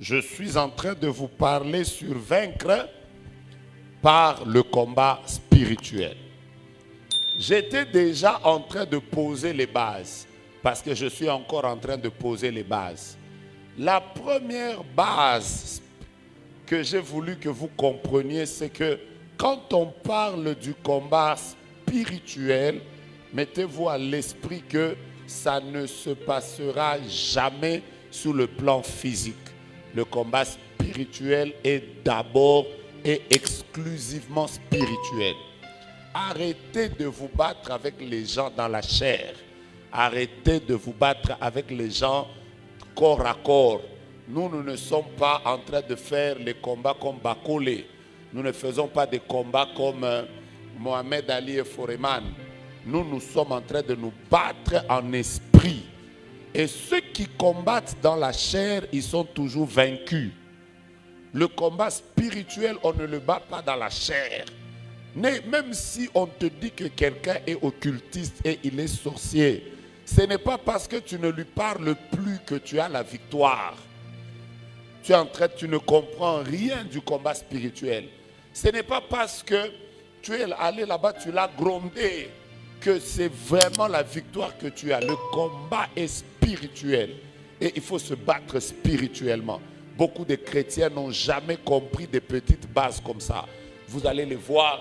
je suis en train de vous parler sur vaincre par le combat spirituel. J'étais déjà en train de poser les bases, parce que je suis encore en train de poser les bases. La première base que j'ai voulu que vous compreniez, c'est que quand on parle du combat spirituel, mettez-vous à l'esprit que ça ne se passera jamais sur le plan physique. Le combat spirituel est d'abord et exclusivement spirituel. Arrêtez de vous battre avec les gens dans la chair. Arrêtez de vous battre avec les gens corps à corps. Nous ne sommes pas en train de faire les combats comme Bakole. Nous ne faisons pas des combats comme Mohamed Ali et Foreman. Nous sommes en train de nous battre en esprit. Et ceux qui combattent dans la chair, ils sont toujours vaincus. Le combat spirituel, on ne le bat pas dans la chair. Même si on te dit que quelqu'un est occultiste et il est sorcier, ce n'est pas parce que tu ne lui parles plus que tu as la victoire. Tu ne comprends rien du combat spirituel. Ce n'est pas parce que tu es allé là-bas, tu l'as grondé, que c'est vraiment la victoire que tu as. Le combat est spirituel et il faut se battre spirituellement. Beaucoup de chrétiens n'ont jamais compris des petites bases comme ça. Vous allez les voir,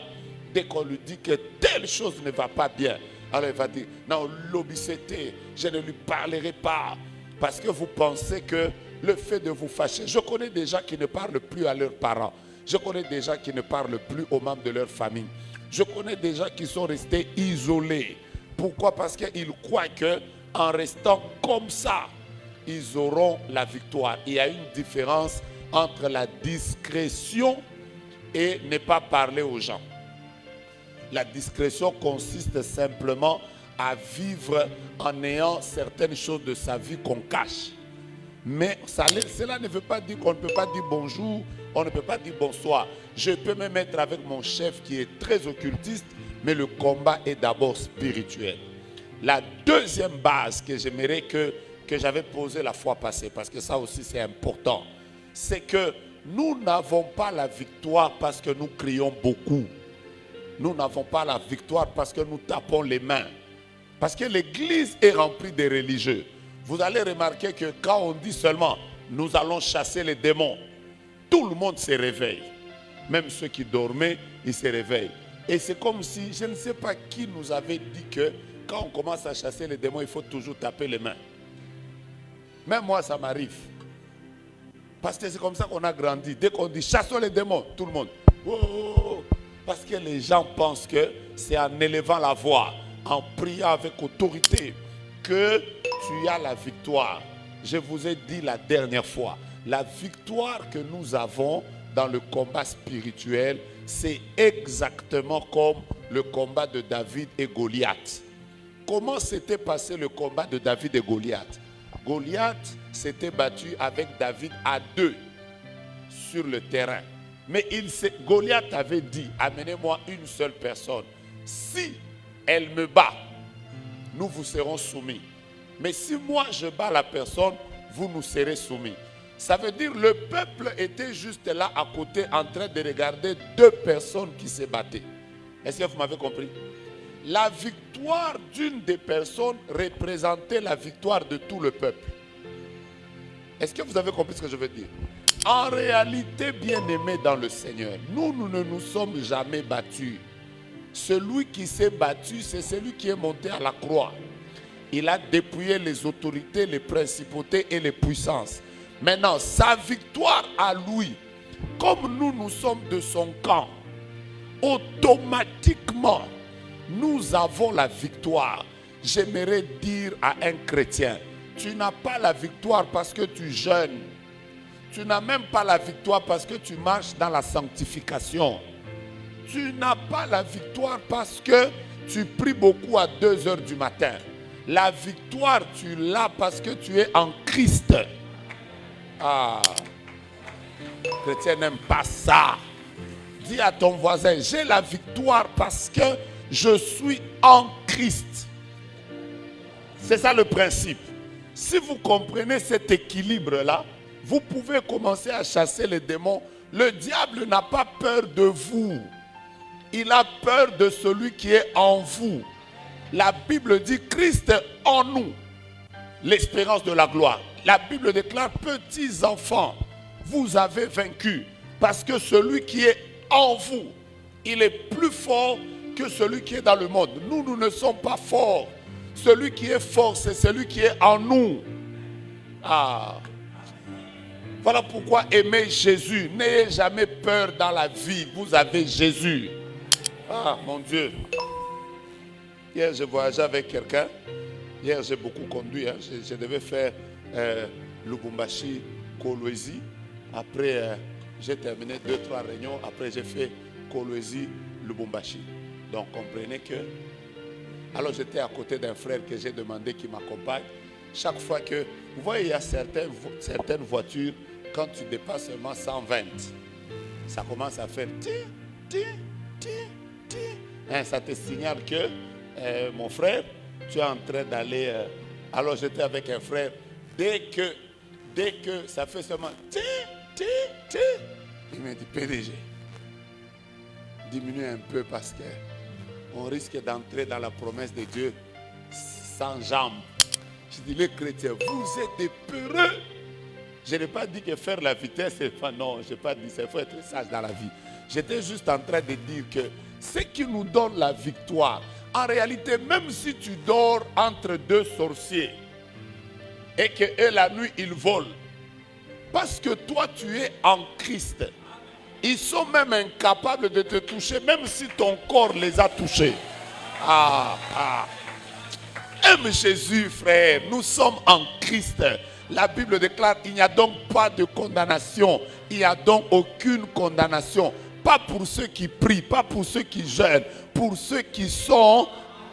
dès qu'on lui dit que telle chose ne va pas bien, alors il va dire, non, l'obésité, je ne lui parlerai pas. Parce que vous pensez que le fait de vous fâcher, je connais des gens qui ne parlent plus à leurs parents. Je connais des gens qui ne parlent plus aux membres de leur famille. Je connais des gens qui sont restés isolés. Pourquoi? Parce qu'ils croient qu'en restant comme ça, ils auront la victoire. Il y a une différence entre la discrétion et ne pas parler aux gens. La discrétion consiste simplement à vivre en ayant certaines choses de sa vie qu'on cache. Mais cela ne veut pas dire qu'on ne peut pas dire bonjour, on ne peut pas dire bonsoir. Je peux me mettre avec mon chef qui est très occultiste, mais le combat est d'abord spirituel. La deuxième base que j'aimerais que j'avais posée la fois passée, parce que ça aussi c'est important, c'est que nous n'avons pas la victoire parce que nous crions beaucoup. Nous n'avons pas la victoire parce que nous tapons les mains. Parce que l'église est remplie de religieux. Vous allez remarquer que quand on dit seulement « nous allons chasser les démons », tout le monde se réveille. Même ceux qui dormaient, ils se réveillent. Et c'est comme si, je ne sais pas qui nous avait dit que quand on commence à chasser les démons, il faut toujours taper les mains. Même moi, ça m'arrive. Parce que c'est comme ça qu'on a grandi. Dès qu'on dit « chassons les démons », tout le monde « oh, oh, oh ». Parce que les gens pensent que c'est en élevant la voix, en priant avec autorité, que tu as la victoire. Je vous ai dit la dernière fois, la victoire que nous avons dans le combat spirituel, c'est exactement comme le combat de David et Goliath. Comment s'était passé le combat de David et Goliath? Goliath s'était battu avec David à deux sur le terrain. Mais Goliath avait dit, amenez-moi une seule personne. Si elle me bat, nous vous serons soumis. Mais si moi je bats la personne, vous nous serez soumis. Ça veut dire le peuple était juste là à côté en train de regarder deux personnes qui se battaient. Est-ce que vous m'avez compris? La victoire d'une des personnes représentait la victoire de tout le peuple. Est-ce que vous avez compris ce que je veux dire? En réalité, bien-aimés dans le Seigneur, nous ne nous sommes jamais battus. Celui qui s'est battu, c'est celui qui est monté à la croix. Il a dépouillé les autorités, les principautés et les puissances. Maintenant, sa victoire à lui, comme nous sommes de son camp, automatiquement, nous avons la victoire. J'aimerais dire à un chrétien, tu n'as pas la victoire parce que tu jeûnes. Tu n'as même pas la victoire parce que tu marches dans la sanctification. Tu n'as pas la victoire parce que tu pries beaucoup à 2 heures du matin. La victoire, tu l'as parce que tu es en Christ. Ah, les chrétiens n'aiment pas ça. Dis à ton voisin, j'ai la victoire parce que je suis en Christ. C'est ça le principe. Si vous comprenez cet équilibre-là, Vous pouvez commencer à chasser les démons. Le diable n'a pas peur de vous. Il a peur de celui qui est en vous. La Bible dit Christ en nous, l'espérance de la gloire. La Bible déclare, petits enfants, vous avez vaincu. Parce que celui qui est en vous, il est plus fort que celui qui est dans le monde. Nous ne sommes pas forts. Celui qui est fort, c'est celui qui est en nous. Ah. Voilà pourquoi aimez Jésus. N'ayez jamais peur dans la vie. Vous avez Jésus. Ah, mon Dieu. Hier, je voyageais avec quelqu'un. Hier, j'ai beaucoup conduit. Je devais faire Lubumbashi, Kolwezi. Après, j'ai terminé 2-3 réunions. Après, j'ai fait Kolwezi, Lubumbashi. Donc, comprenez que... Alors, j'étais à côté d'un frère que j'ai demandé qu'il m'accompagne. Chaque fois que... Vous voyez, il y a certaines voitures, quand tu dépasses seulement 120, ça commence à faire... ça te signale que, mon frère, tu es en train d'aller... Alors, j'étais avec un frère. Dès que ça fait seulement... Il m'a dit, PDG, diminue un peu parce que on risque d'entrer dans la promesse de Dieu sans jambes. Je dis, les chrétiens, vous êtes des peureux. Je n'ai pas dit que faire la vitesse, c'est pas... Non, je n'ai pas dit ça. Il faut être sage dans la vie. J'étais juste en train de dire que ce qui nous donne la victoire, en réalité, même si tu dors entre deux sorciers et que eux, la nuit, ils volent, parce que toi, tu es en Christ, ils sont même incapables de te toucher, même si ton corps les a touchés. Aime Jésus, frère. Nous sommes en Christ. La Bible déclare, il n'y a donc pas de condamnation. Il n'y a donc aucune condamnation. Pas pour ceux qui prient, pas pour ceux qui jeûnent, pour ceux qui sont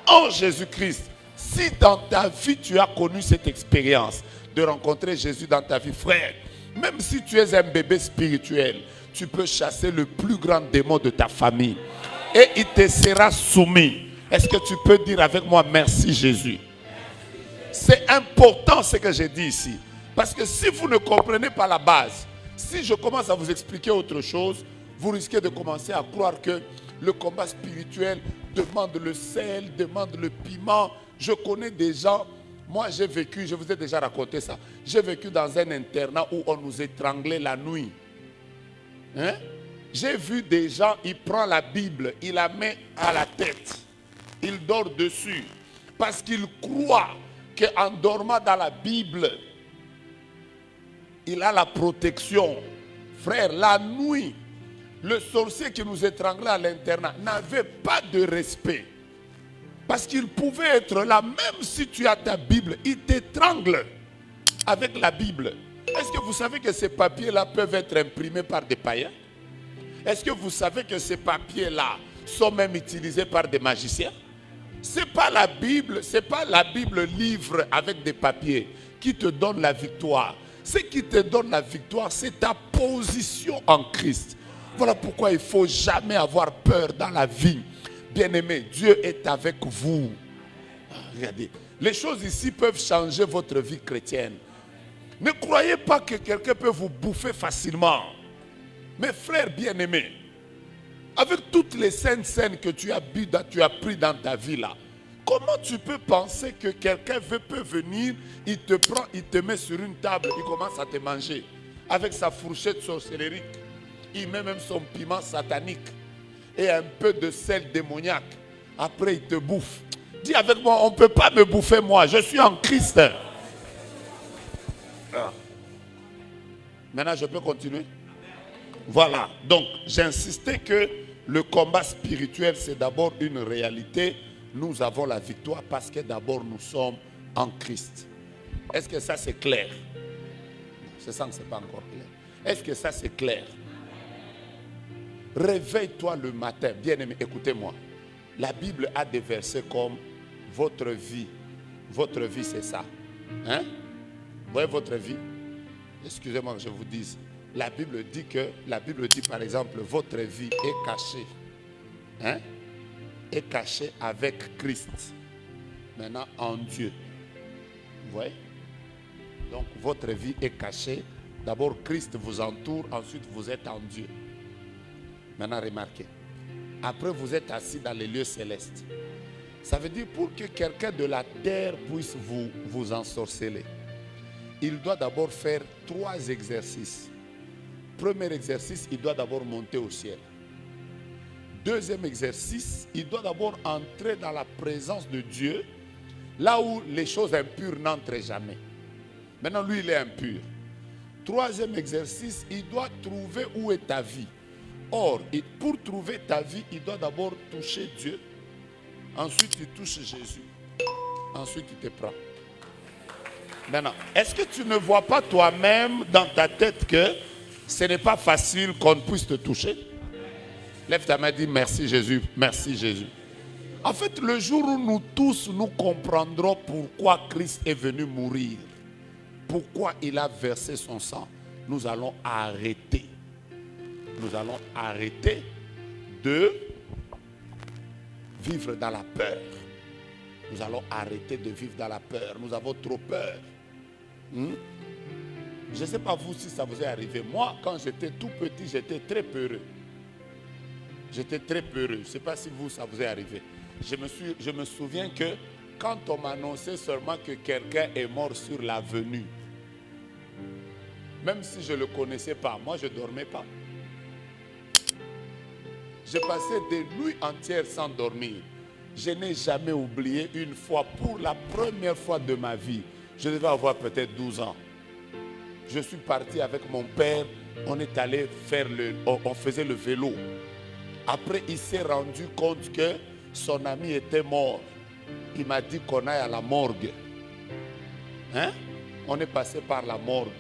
en Jésus-Christ. Si dans ta vie, tu as connu cette expérience de rencontrer Jésus dans ta vie, frère, même si tu es un bébé spirituel, tu peux chasser le plus grand démon de ta famille. Et il te sera soumis. Est-ce que tu peux dire avec moi, merci Jésus? C'est important ce que j'ai dit ici. Parce que si vous ne comprenez pas la base, si je commence à vous expliquer autre chose, vous risquez de commencer à croire que le combat spirituel demande le sel, demande le piment. Je connais des gens, moi j'ai vécu, je vous ai déjà raconté ça, j'ai vécu dans un internat où on nous étranglait la nuit. J'ai vu des gens, ils prennent la Bible, ils la mettent à la tête, ils dorment dessus, parce qu'ils croient qu'en dormant dans la Bible, il a la protection. Frère, la nuit, le sorcier qui nous étranglait à l'internat n'avait pas de respect. Parce qu'il pouvait être là, même si tu as ta Bible, il t'étrangle avec la Bible. Est-ce que vous savez que ces papiers-là peuvent être imprimés par des païens? Est-ce que vous savez que ces papiers-là sont même utilisés par des magiciens? Ce n'est pas la Bible, c'est pas la Bible livre avec des papiers qui te donne la victoire. Ce qui te donne la victoire, c'est ta position en Christ. Voilà pourquoi il ne faut jamais avoir peur dans la vie. Bien-aimé, Dieu est avec vous. Regardez, les choses ici peuvent changer votre vie chrétienne. Ne croyez pas que quelqu'un peut vous bouffer facilement. Mes frères bien-aimés, avec toutes les saintes scènes que tu as pris dans ta vie là, comment tu peux penser que quelqu'un peut venir, il te prend, il te met sur une table, il commence à te manger avec sa fourchette sorcellerie, il met même son piment satanique et un peu de sel démoniaque. Après, il te bouffe. Dis avec moi, on ne peut pas me bouffer moi, je suis en Christ. Maintenant, je peux continuer? Voilà, donc j'insistais que le combat spirituel, c'est d'abord une réalité. Nous avons la victoire parce que d'abord nous sommes en Christ. Est-ce que ça c'est clair? Je sens que ce n'est pas encore clair. Est-ce que ça c'est clair? Réveille-toi le matin. Bien-aimé, écoutez-moi. La Bible a des versets comme votre vie. Votre vie c'est ça. Hein? Vous voyez votre vie? Excusez-moi que je vous dise. La Bible dit par exemple, votre vie est cachée. Hein? Est cachée avec Christ. Maintenant en Dieu. Vous voyez? Donc votre vie est cachée D'abord, Christ vous entoure, ensuite vous êtes en Dieu. Maintenant, remarquez. Après, vous êtes assis dans les lieux célestes. Ça veut dire pour que quelqu'un de la terre puisse vous ensorceler, il doit d'abord faire 3 exercices. Premier exercice, il doit d'abord monter au ciel. Deuxième exercice, il doit d'abord entrer dans la présence de Dieu, là où les choses impures n'entrent jamais. Maintenant, lui, il est impur. Troisième exercice, il doit trouver où est ta vie. Or, pour trouver ta vie, il doit d'abord toucher Dieu. Ensuite, il touche Jésus. Ensuite, il te prend. Maintenant, est-ce que tu ne vois pas toi-même dans ta tête que ce n'est pas facile qu'on puisse te toucher? Lève ta main et dis merci Jésus, merci Jésus. En fait, le jour où nous tous nous comprendrons pourquoi Christ est venu mourir, pourquoi il a versé son sang, nous allons arrêter. Nous allons arrêter de vivre dans la peur. Nous allons arrêter de vivre dans la peur. Nous avons trop peur. Je ne sais pas vous si ça vous est arrivé. Moi, quand j'étais tout petit, j'étais très peureux. J'étais très peureux. Je ne sais pas si vous, ça vous est arrivé. Je me souviens que quand on m'annonçait seulement que quelqu'un est mort sur l'avenue, même si je ne le connaissais pas, moi je ne dormais pas. J'ai passé des nuits entières sans dormir. Je n'ai jamais oublié une fois, pour la première fois de ma vie, je devais avoir peut-être 12 ans. Je suis parti avec mon père, on est allé faire on faisait le vélo. Après, il s'est rendu compte que son ami était mort. Il m'a dit qu'on aille à la morgue. On est passé par la morgue.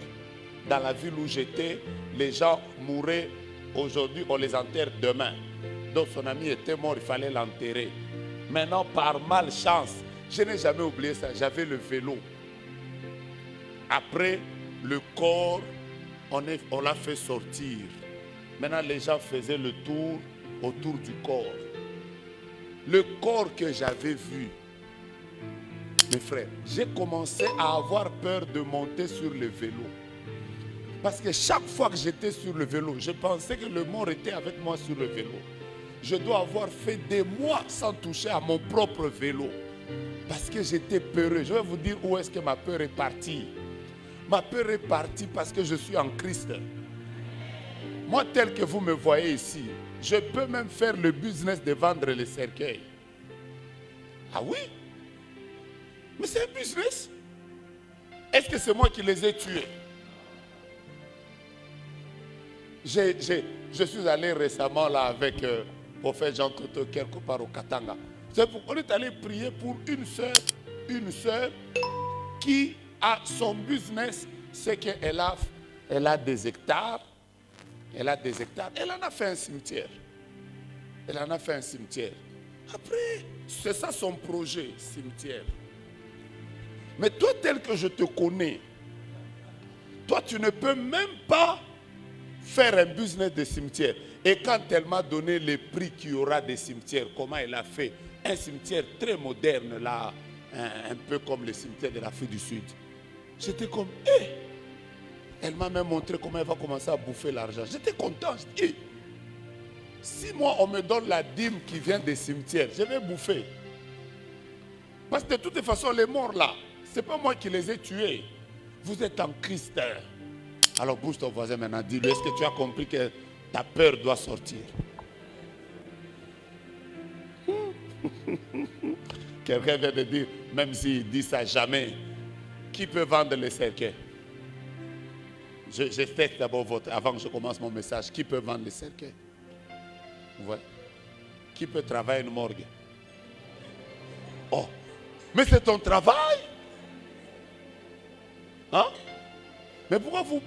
Dans la ville où j'étais, les gens mouraient. Aujourd'hui, on les enterre demain. Donc son ami était mort, il fallait l'enterrer. Maintenant, par malchance, je n'ai jamais oublié ça, j'avais le vélo. Après, le corps, on l'a fait sortir. Maintenant, les gens faisaient le tour autour du corps. Le corps que j'avais vu, mes frères, j'ai commencé à avoir peur de monter sur le vélo. Parce que chaque fois que j'étais sur le vélo, je pensais que le mort était avec moi sur le vélo. Je dois avoir fait des mois sans toucher à mon propre vélo. Parce que j'étais peureux. Je vais vous dire où est-ce que ma peur est partie. Ma peur est partie parce que je suis en Christ. Moi, tel que vous me voyez ici, je peux même faire le business de vendre les cercueils. Ah oui? Mais c'est un business. Est-ce que c'est moi qui les ai tués? Je suis allé récemment là avec le prophète Jean Toto quelque part au Katanga. C'est pourquoi on est allé prier pour une sœur qui a son business, c'est qu'elle a des hectares. Elle a des hectares. Elle en a fait un cimetière. Elle en a fait un cimetière. Après, c'est ça son projet, cimetière. Mais toi, tel que je te connais, toi, tu ne peux même pas faire un business de cimetière. Et quand elle m'a donné les prix qu'il y aura des cimetières, comment elle a fait un cimetière très moderne, là, un peu comme le cimetière de l'Afrique du Sud. J'étais comme, elle m'a même montré comment elle va commencer à bouffer l'argent. J'étais content. Je dis, si moi, on me donne la dîme qui vient des cimetières, je vais bouffer. Parce que de toute façon, les morts là, ce n'est pas moi qui les ai tués. Vous êtes en Christ. Alors bouge ton voisin maintenant, dis-lui, est-ce que tu as compris que ta peur doit sortir? Quelqu'un vient de dire, même s'il dit ça jamais, qui peut vendre les cercueils? Je teste d'abord avant que je commence mon message. Qui peut vendre les cercueils? Ouais. Qui peut travailler une morgue? Oh, mais c'est ton travail. Hein? Mais pourquoi vous...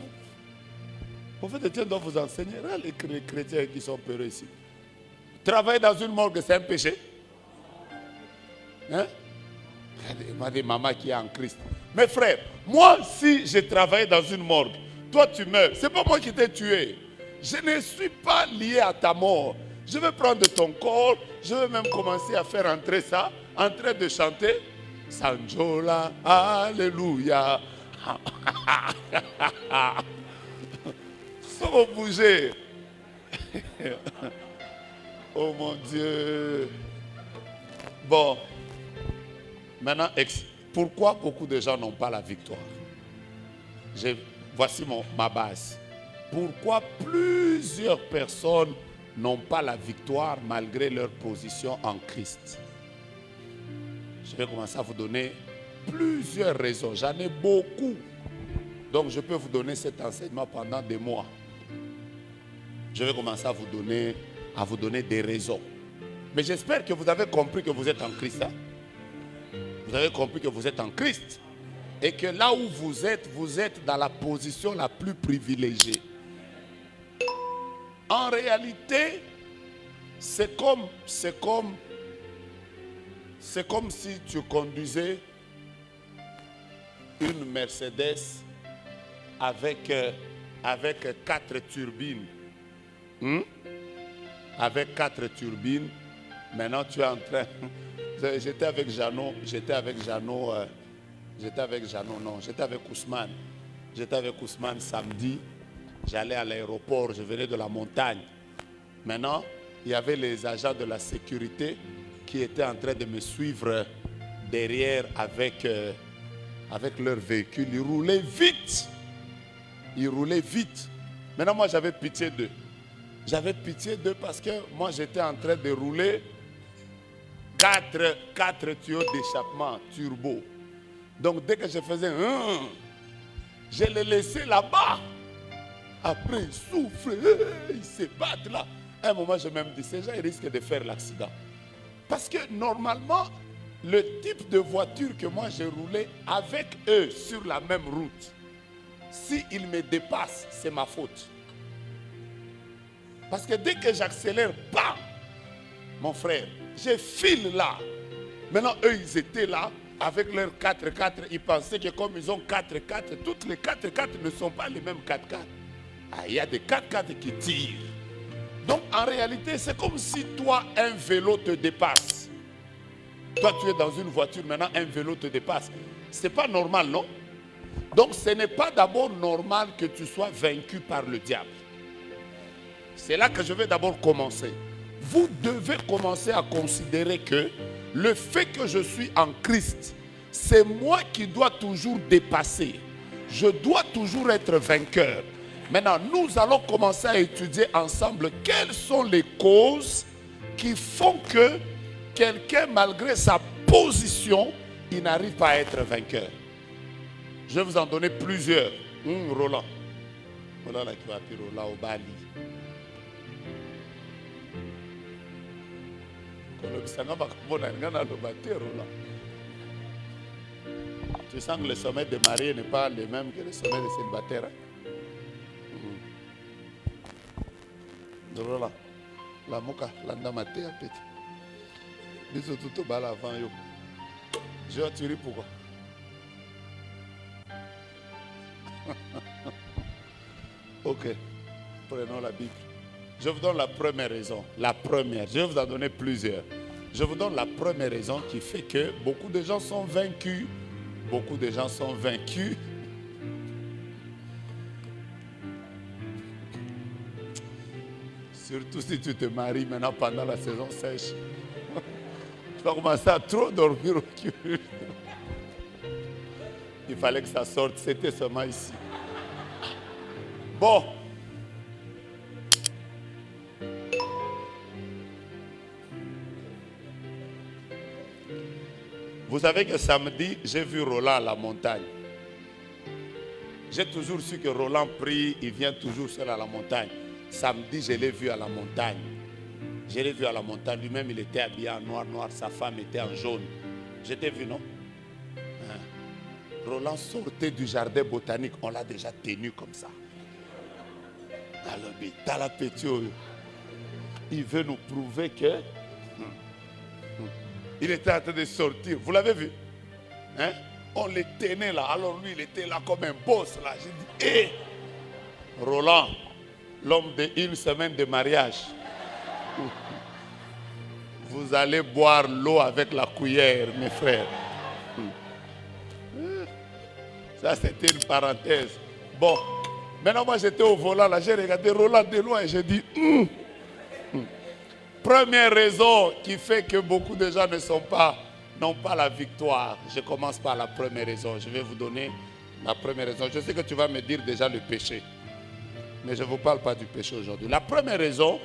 Le prophète Etienne doit vous enseigner. Là, les chrétiens qui sont peureux ici. Travailler dans une morgue, c'est un péché. Hein? Il m'a dit maman qui est en Christ. Mes frères, moi, si je travaille dans une morgue, toi tu meurs, c'est pas moi qui t'ai tué. Je ne suis pas lié à ta mort. Je vais prendre ton corps, je vais même commencer à faire entrer ça, en train de chanter Sanjola, Alléluia. faut bouger. Oh mon Dieu. Bon. Maintenant, pourquoi beaucoup de gens n'ont pas la victoire? Voici ma base. Pourquoi plusieurs personnes n'ont pas la victoire malgré leur position en Christ? Je vais commencer à vous donner plusieurs raisons. J'en ai beaucoup. Donc je peux vous donner cet enseignement pendant des mois. Je vais commencer à vous donner des raisons. Mais j'espère que vous avez compris que vous êtes en Christ. Hein? Vous avez compris que vous êtes en Christ. Et que là où vous êtes dans la position la plus privilégiée. En réalité, c'est comme si tu conduisais une Mercedes avec 4 turbines. Avec 4 turbines. Maintenant, tu es en train... J'étais avec Ousmane. J'étais avec Ousmane samedi. J'allais à l'aéroport, je venais de la montagne. Maintenant, il y avait les agents de la sécurité qui étaient en train de me suivre derrière avec leur véhicule. Ils roulaient vite. Maintenant, moi, j'avais pitié d'eux. J'avais pitié d'eux parce que moi, j'étais en train de rouler 4 tuyaux d'échappement turbo. Donc, dès que je faisais je les laissais là-bas. Après, ils souffrent, ils se battent là. À un moment, je me dis, ces gens, ils risquent de faire l'accident. Parce que normalement, le type de voiture que moi j'ai roulé avec eux sur la même route, s'ils me dépassent, c'est ma faute. Parce que dès que j'accélère, bam, mon frère, je file là. Maintenant, eux, ils étaient là avec leurs 4x4. Ils pensaient que comme ils ont 4x4, toutes les 4x4 ne sont pas les mêmes 4x4. Ah, il y a des 4x4 qui tirent. Donc, en réalité, c'est comme si toi, un vélo te dépasse. Toi, tu es dans une voiture, maintenant, un vélo te dépasse. Ce n'est pas normal, non? Donc, ce n'est pas d'abord normal que tu sois vaincu par le diable. C'est là que je vais d'abord commencer. Vous devez commencer à considérer que le fait que je suis en Christ, c'est moi qui dois toujours dépasser. Je dois toujours être vainqueur. Maintenant, nous allons commencer à étudier ensemble quelles sont les causes qui font que quelqu'un, malgré sa position, il n'arrive pas à être vainqueur. Je vais vous en donner plusieurs. Roland. Roland là qui va appeler Roland au Bali. Tu sens que le sommet des mariés n'est pas le même que le sommet des célibataires. Hein? Roland, la moka, l'anda maté à petit. Bisous tout au bal avant yo. Je vais tirer pourquoi? Ok, prenons la Bible. Je vous donne la première raison. La première, je vais vous en donner plusieurs. Je vous donne la première raison qui fait que beaucoup de gens sont vaincus. Beaucoup de gens sont vaincus. Surtout si tu te maries maintenant pendant la saison sèche. Tu vas commencer à trop dormir au culte. Il fallait que ça sorte, c'était seulement ici. Bon. Vous savez que samedi, j'ai vu Roland à la montagne. J'ai toujours su que Roland prie, il vient toujours seul à la montagne. Samedi, je l'ai vu à la montagne. Je l'ai vu à la montagne. Lui-même, il était habillé en noir. Sa femme était en jaune. Je t'ai vu, non? Hein? Roland sortait du jardin botanique. On l'a déjà tenu comme ça. Alors, il veut nous prouver que... Il était en train de sortir. Vous l'avez vu? Hein? On le tenait là. Alors lui, il était là comme un boss. Là. J'ai dit, hé, Roland, l'homme d'une semaine de mariage. Vous allez boire l'eau avec la cuillère, mes frères. Ça, c'était une parenthèse. Bon, Maintenant, moi, j'étais au volant, là, j'ai regardé Roland de loin et j'ai dit, Première raison qui fait que beaucoup de gens n'ont pas la victoire. Je commence par la première raison. Je vais vous donner la première raison. Je sais que tu vas me dire déjà le péché. Mais je ne vous parle pas du péché aujourd'hui. La première raison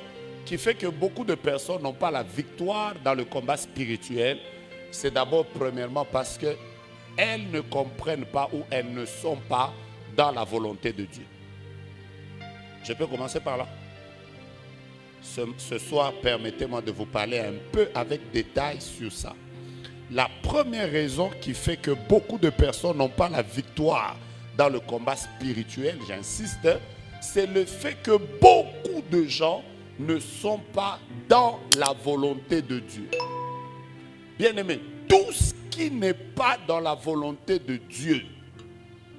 qui fait que beaucoup de personnes n'ont pas la victoire dans le combat spirituel, c'est d'abord premièrement parce qu'elles ne comprennent pas ou elles ne sont pas dans la volonté de Dieu. Je peux commencer par là. Ce soir, permettez-moi de vous parler un peu avec détail sur ça. La première raison qui fait que beaucoup de personnes n'ont pas la victoire dans le combat spirituel, j'insiste, c'est le fait que beaucoup de gens ne sont pas dans la volonté de Dieu. Bien-aimés, tout ce qui n'est pas dans la volonté de Dieu,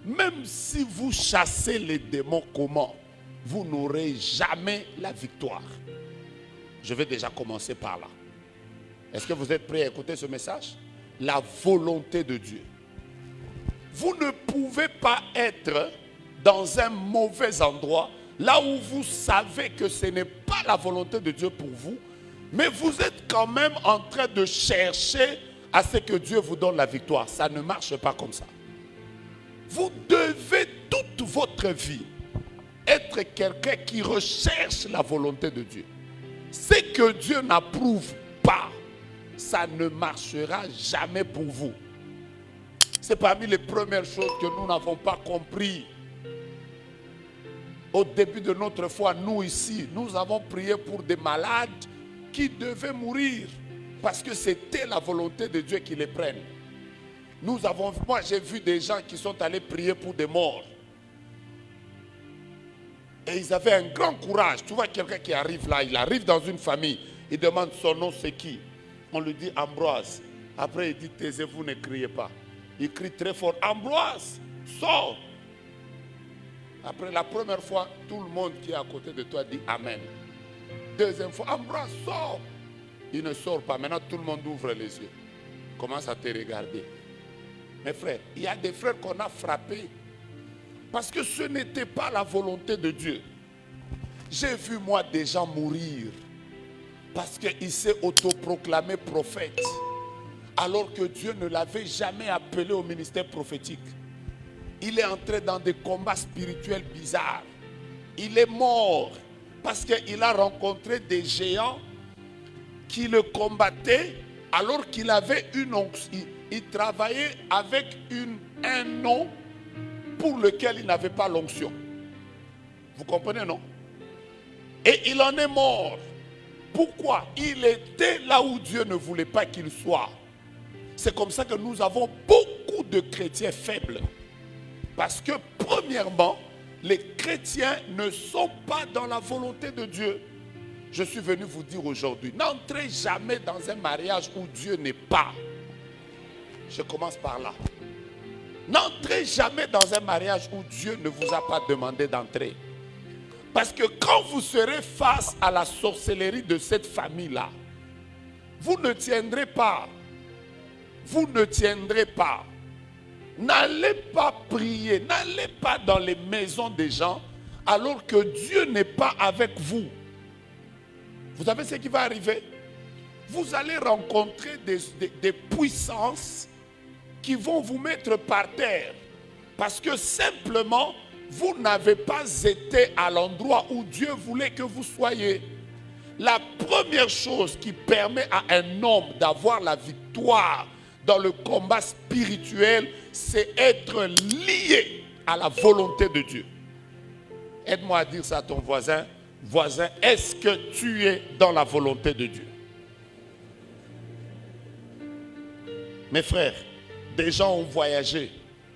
même si vous chassez les démons comment, vous n'aurez jamais la victoire. Je vais déjà commencer par là. Est-ce que vous êtes prêts à écouter ce message? La volonté de Dieu. Vous ne pouvez pas être dans un mauvais endroit, là où vous savez que ce n'est pas la volonté de Dieu pour vous, mais vous êtes quand même en train de chercher à ce que Dieu vous donne la victoire. Ça ne marche pas comme ça. Vous devez toute votre vie être quelqu'un qui recherche la volonté de Dieu. Ce que Dieu n'approuve pas, ça ne marchera jamais pour vous. C'est parmi les premières choses que nous n'avons pas compris. Au début de notre foi, nous ici, nous avons prié pour des malades qui devaient mourir parce que c'était la volonté de Dieu qui les prenne. Moi j'ai vu des gens qui sont allés prier pour des morts. Et ils avaient un grand courage. Tu vois quelqu'un qui arrive là, il arrive dans une famille, il demande son nom, c'est qui? On lui dit Ambroise. Après il dit taisez-vous, ne criez pas. Il crie très fort, Ambroise, sors. Après la première fois, tout le monde qui est à côté de toi dit Amen. Deuxième fois, Ambroise, sors. Il ne sort pas. Maintenant tout le monde ouvre les yeux. Commence à te regarder. Mes frères, il y a des frères qu'on a frappés parce que ce n'était pas la volonté de Dieu. J'ai vu moi des gens mourir parce qu'il s'est autoproclamé prophète alors que Dieu ne l'avait jamais appelé au ministère prophétique. Il est entré dans des combats spirituels bizarres. Il est mort parce qu'il a rencontré des géants qui le combattaient alors qu'il avait une onction. Il travaillait avec un nom pour lequel il n'avait pas l'onction. Vous comprenez, non? Et il en est mort. Pourquoi? Il était là où Dieu ne voulait pas qu'il soit. C'est comme ça que nous avons beaucoup de chrétiens faibles. Parce que premièrement, les chrétiens ne sont pas dans la volonté de Dieu. Je suis venu vous dire aujourd'hui, n'entrez jamais dans un mariage où Dieu n'est pas. Je commence par là. N'entrez jamais dans un mariage où Dieu ne vous a pas demandé d'entrer. Parce que quand vous serez face à la sorcellerie de cette famille-là, vous ne tiendrez pas. Vous ne tiendrez pas. N'allez pas prier, n'allez pas dans les maisons des gens alors que Dieu n'est pas avec vous. Vous savez ce qui va arriver? Vous allez rencontrer des puissances qui vont vous mettre par terre. Parce que simplement, vous n'avez pas été à l'endroit où Dieu voulait que vous soyez. La première chose qui permet à un homme d'avoir la victoire dans le combat spirituel, c'est être lié à la volonté de Dieu. Aide-moi à dire ça à ton voisin. Voisin, est-ce que tu es dans la volonté de Dieu? Mes frères, des gens ont voyagé.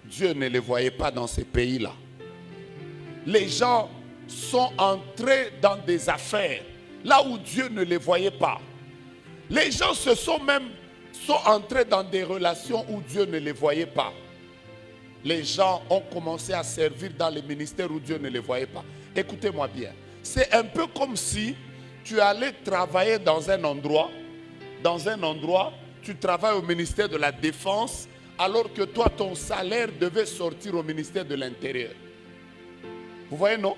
Dieu ne les voyait pas dans ces pays-là. Les gens sont entrés dans des affaires là où Dieu ne les voyait pas. Les gens sont entrés dans des relations où Dieu ne les voyait pas. Les gens ont commencé à servir dans les ministères où Dieu ne les voyait pas. Écoutez-moi bien. C'est un peu comme si tu allais travailler dans un endroit, tu travailles au ministère de la Défense, alors que toi, ton salaire devait sortir au ministère de l'Intérieur. Vous voyez, non?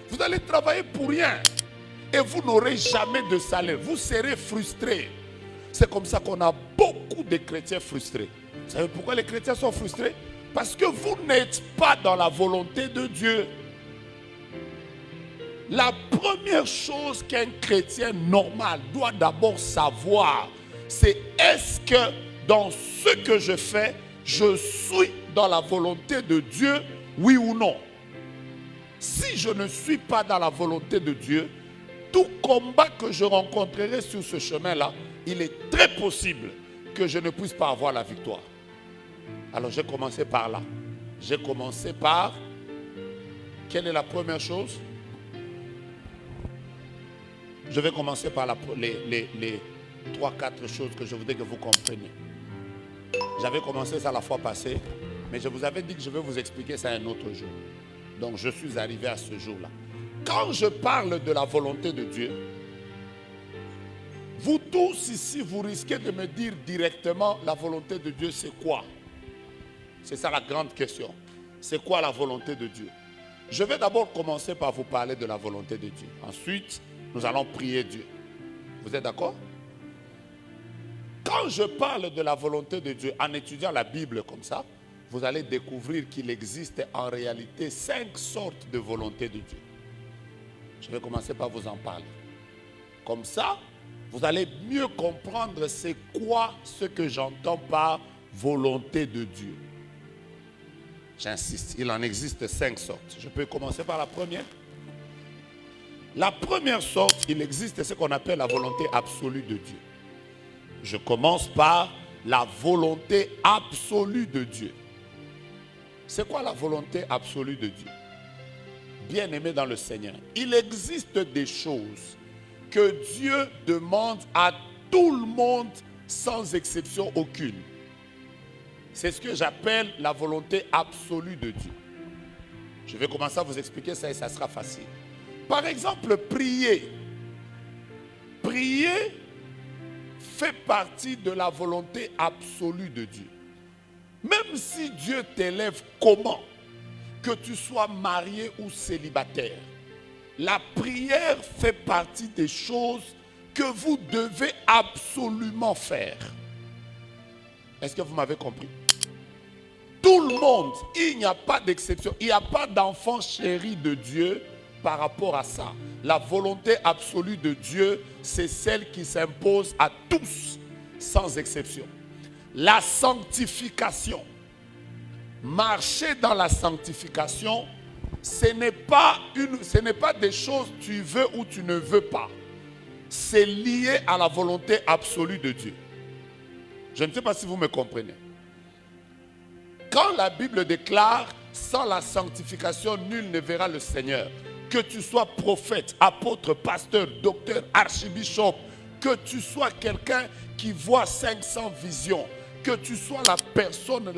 Vous allez travailler pour rien. Et vous n'aurez jamais de salaire. Vous serez frustré. C'est comme ça qu'on a beaucoup de chrétiens frustrés. Vous savez pourquoi les chrétiens sont frustrés? Parce que vous n'êtes pas dans la volonté de Dieu. La première chose qu'un chrétien normal doit d'abord savoir, c'est est-ce que dans ce que je fais, je suis dans la volonté de Dieu, oui ou non? Si je ne suis pas dans la volonté de Dieu, tout combat que je rencontrerai sur ce chemin-là, il est très possible que je ne puisse pas avoir la victoire. Alors j'ai commencé par là. J'ai commencé par... Quelle est la première chose? Je vais commencer par les 3-4 choses que je voudrais que vous compreniez. J'avais commencé ça la fois passée, mais je vous avais dit que je vais vous expliquer ça un autre jour. Donc je suis arrivé à ce jour-là. Quand je parle de la volonté de Dieu, vous tous ici, vous risquez de me dire directement la volonté de Dieu, c'est quoi? C'est ça la grande question. C'est quoi la volonté de Dieu? Je vais d'abord commencer par vous parler de la volonté de Dieu. Ensuite, nous allons prier Dieu. Vous êtes d'accord? Quand je parle de la volonté de Dieu, en étudiant la Bible comme ça, vous allez découvrir qu'il existe en réalité 5 sortes de volonté de Dieu. Je vais commencer par vous en parler. Comme ça, vous allez mieux comprendre c'est quoi ce que j'entends par volonté de Dieu. J'insiste, il en existe 5 sortes. Je peux commencer par la première. La première sorte, il existe ce qu'on appelle la volonté absolue de Dieu. Je commence par la volonté absolue de Dieu. C'est quoi la volonté absolue de Dieu? Bien-aimé dans le Seigneur, il existe des choses que Dieu demande à tout le monde sans exception aucune. C'est ce que j'appelle la volonté absolue de Dieu. Je vais commencer à vous expliquer ça et ça sera facile. Par exemple, prier. Prier fait partie de la volonté absolue de Dieu. Même si Dieu t'élève comment, que tu sois marié ou célibataire, la prière fait partie des choses que vous devez absolument faire. Est-ce que vous m'avez compris? Tout le monde, il n'y a pas d'exception. Il n'y a pas d'enfant chéri de Dieu par rapport à ça. La volonté absolue de Dieu, c'est celle qui s'impose à tous, sans exception. La sanctification. Marcher dans la sanctification, ce n'est pas des choses que tu veux ou tu ne veux pas. C'est lié à la volonté absolue de Dieu. Je ne sais pas si vous me comprenez. Quand la Bible déclare, sans la sanctification, nul ne verra le Seigneur. Que tu sois prophète, apôtre, pasteur, docteur, archibishop, que tu sois quelqu'un qui voit 500 visions, que tu sois la personne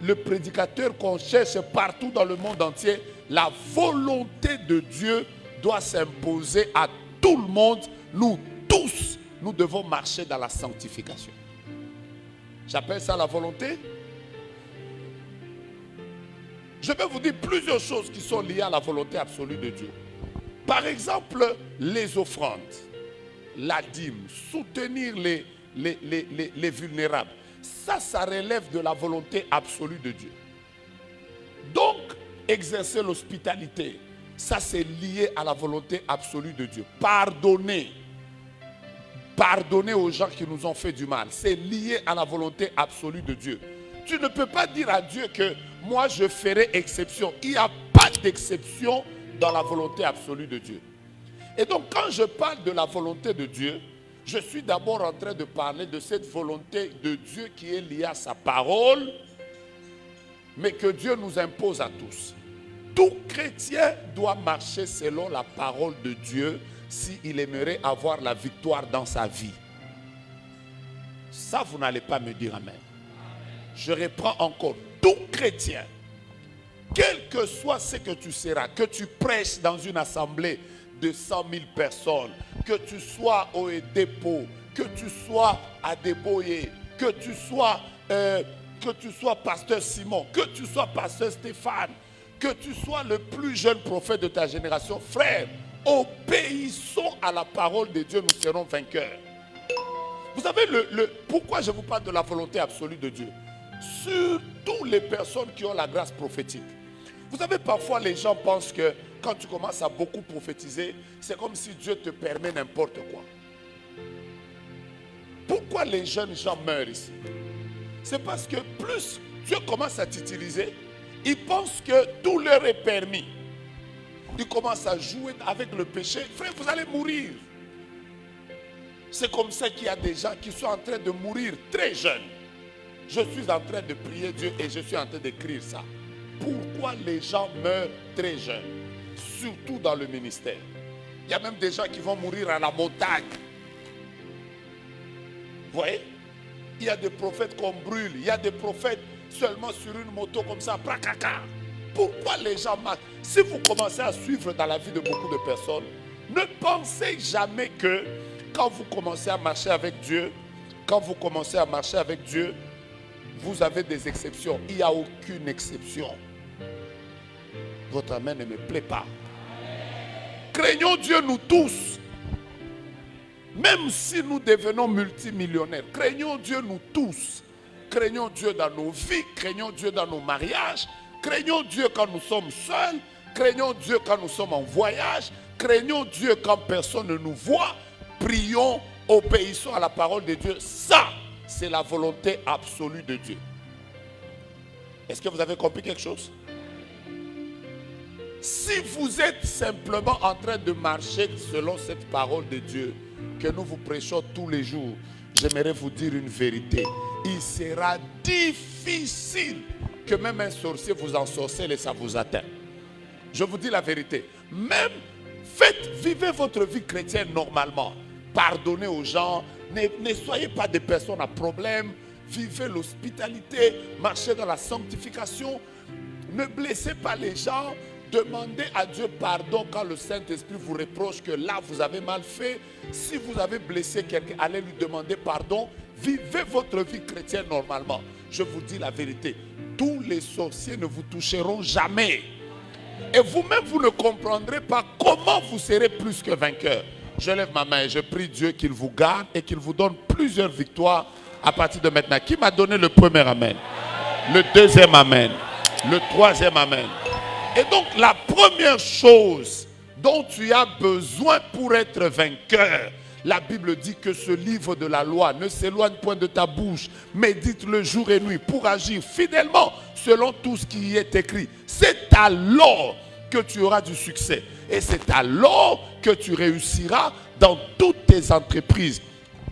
le prédicateur qu'on cherche partout dans le monde entier, la volonté de Dieu doit s'imposer à tout le monde. Nous tous, nous devons marcher dans la sanctification. J'appelle ça la volonté. Je vais vous dire plusieurs choses qui sont liées à la volonté absolue de Dieu. Par exemple, les offrandes, la dîme, soutenir les vulnérables. Ça relève de la volonté absolue de Dieu. Donc, exercer l'hospitalité, ça c'est lié à la volonté absolue de Dieu. Pardonner aux gens qui nous ont fait du mal, c'est lié à la volonté absolue de Dieu. Tu ne peux pas dire à Dieu que moi je ferai exception. Il n'y a pas d'exception dans la volonté absolue de Dieu. Et donc quand je parle de la volonté de Dieu, je suis d'abord en train de parler de cette volonté de Dieu qui est liée à sa parole, mais que Dieu nous impose à tous. Tout chrétien doit marcher selon la parole de Dieu s'il aimerait avoir la victoire dans sa vie. Ça, vous n'allez pas me dire amen. Je reprends encore. Tout chrétien, quel que soit ce que tu seras, que tu prêches dans une assemblée de 100 000 personnes, que tu sois au dépôt, que tu sois à Deboye, que tu sois pasteur Simon, que tu sois pasteur Stéphane, Que tu sois le plus jeune prophète de ta génération, frère, obéissons à la parole de Dieu, nous serons vainqueurs. Vous savez pourquoi je vous parle de la volonté absolue de Dieu? Surtout les personnes qui ont la grâce prophétique. Vous savez, parfois les gens pensent que quand tu commences à beaucoup prophétiser, c'est comme si Dieu te permet n'importe quoi. Pourquoi les jeunes gens meurent ici? C'est parce que plus Dieu commence à t'utiliser, ils pensent que tout leur est permis. Ils commencent à jouer avec le péché. Frère, vous allez mourir. C'est comme ça qu'il y a des gens qui sont en train de mourir très jeunes. Je suis en train de prier Dieu et je suis en train d'écrire ça. Pourquoi les gens meurent très jeunes? Surtout dans le ministère. Il y a même des gens qui vont mourir à la montagne. Vous voyez? Il y a des prophètes qu'on brûle. Il y a des prophètes seulement sur une moto comme ça. Prakaka. Pourquoi les gens marchent? Si vous commencez à suivre dans la vie de beaucoup de personnes, ne pensez jamais que quand vous commencez à marcher avec Dieu, vous avez des exceptions. Il n'y a aucune exception. Votre amen ne me plaît pas. Craignons Dieu nous tous. Même si nous devenons multimillionnaires, craignons Dieu nous tous. Craignons Dieu dans nos vies, craignons Dieu dans nos mariages, craignons Dieu quand nous sommes seuls, craignons Dieu quand nous sommes en voyage, craignons Dieu quand personne ne nous voit. Prions, obéissons à la parole de Dieu. Ça, c'est la volonté absolue de Dieu. Est-ce que vous avez compris quelque chose? Si vous êtes simplement en train de marcher selon cette parole de Dieu que nous vous prêchons tous les jours, j'aimerais vous dire une vérité. Il sera difficile que même un sorcier vous ensorcelle et ça vous atteint. Je vous dis la vérité. Même vivez votre vie chrétienne normalement. Pardonnez aux gens. Ne soyez pas des personnes à problème. Vivez l'hospitalité. Marchez dans la sanctification. Ne blessez pas les gens. Demandez à Dieu pardon quand le Saint-Esprit vous reproche que là vous avez mal fait. Si vous avez blessé quelqu'un, allez lui demander pardon. Vivez votre vie chrétienne normalement. Je vous dis la vérité. Tous les sorciers ne vous toucheront jamais. Et vous-même, vous ne comprendrez pas comment vous serez plus que vainqueur. Je lève ma main et je prie Dieu qu'il vous garde et qu'il vous donne plusieurs victoires à partir de maintenant. Qui m'a donné le premier amen? Le deuxième amen? Le troisième amen? Et donc, la première chose dont tu as besoin pour être vainqueur, la Bible dit que ce livre de la loi ne s'éloigne point de ta bouche. Médite-le jour et nuit pour agir fidèlement selon tout ce qui y est écrit. C'est alors que tu auras du succès. Et c'est alors que tu réussiras dans toutes tes entreprises.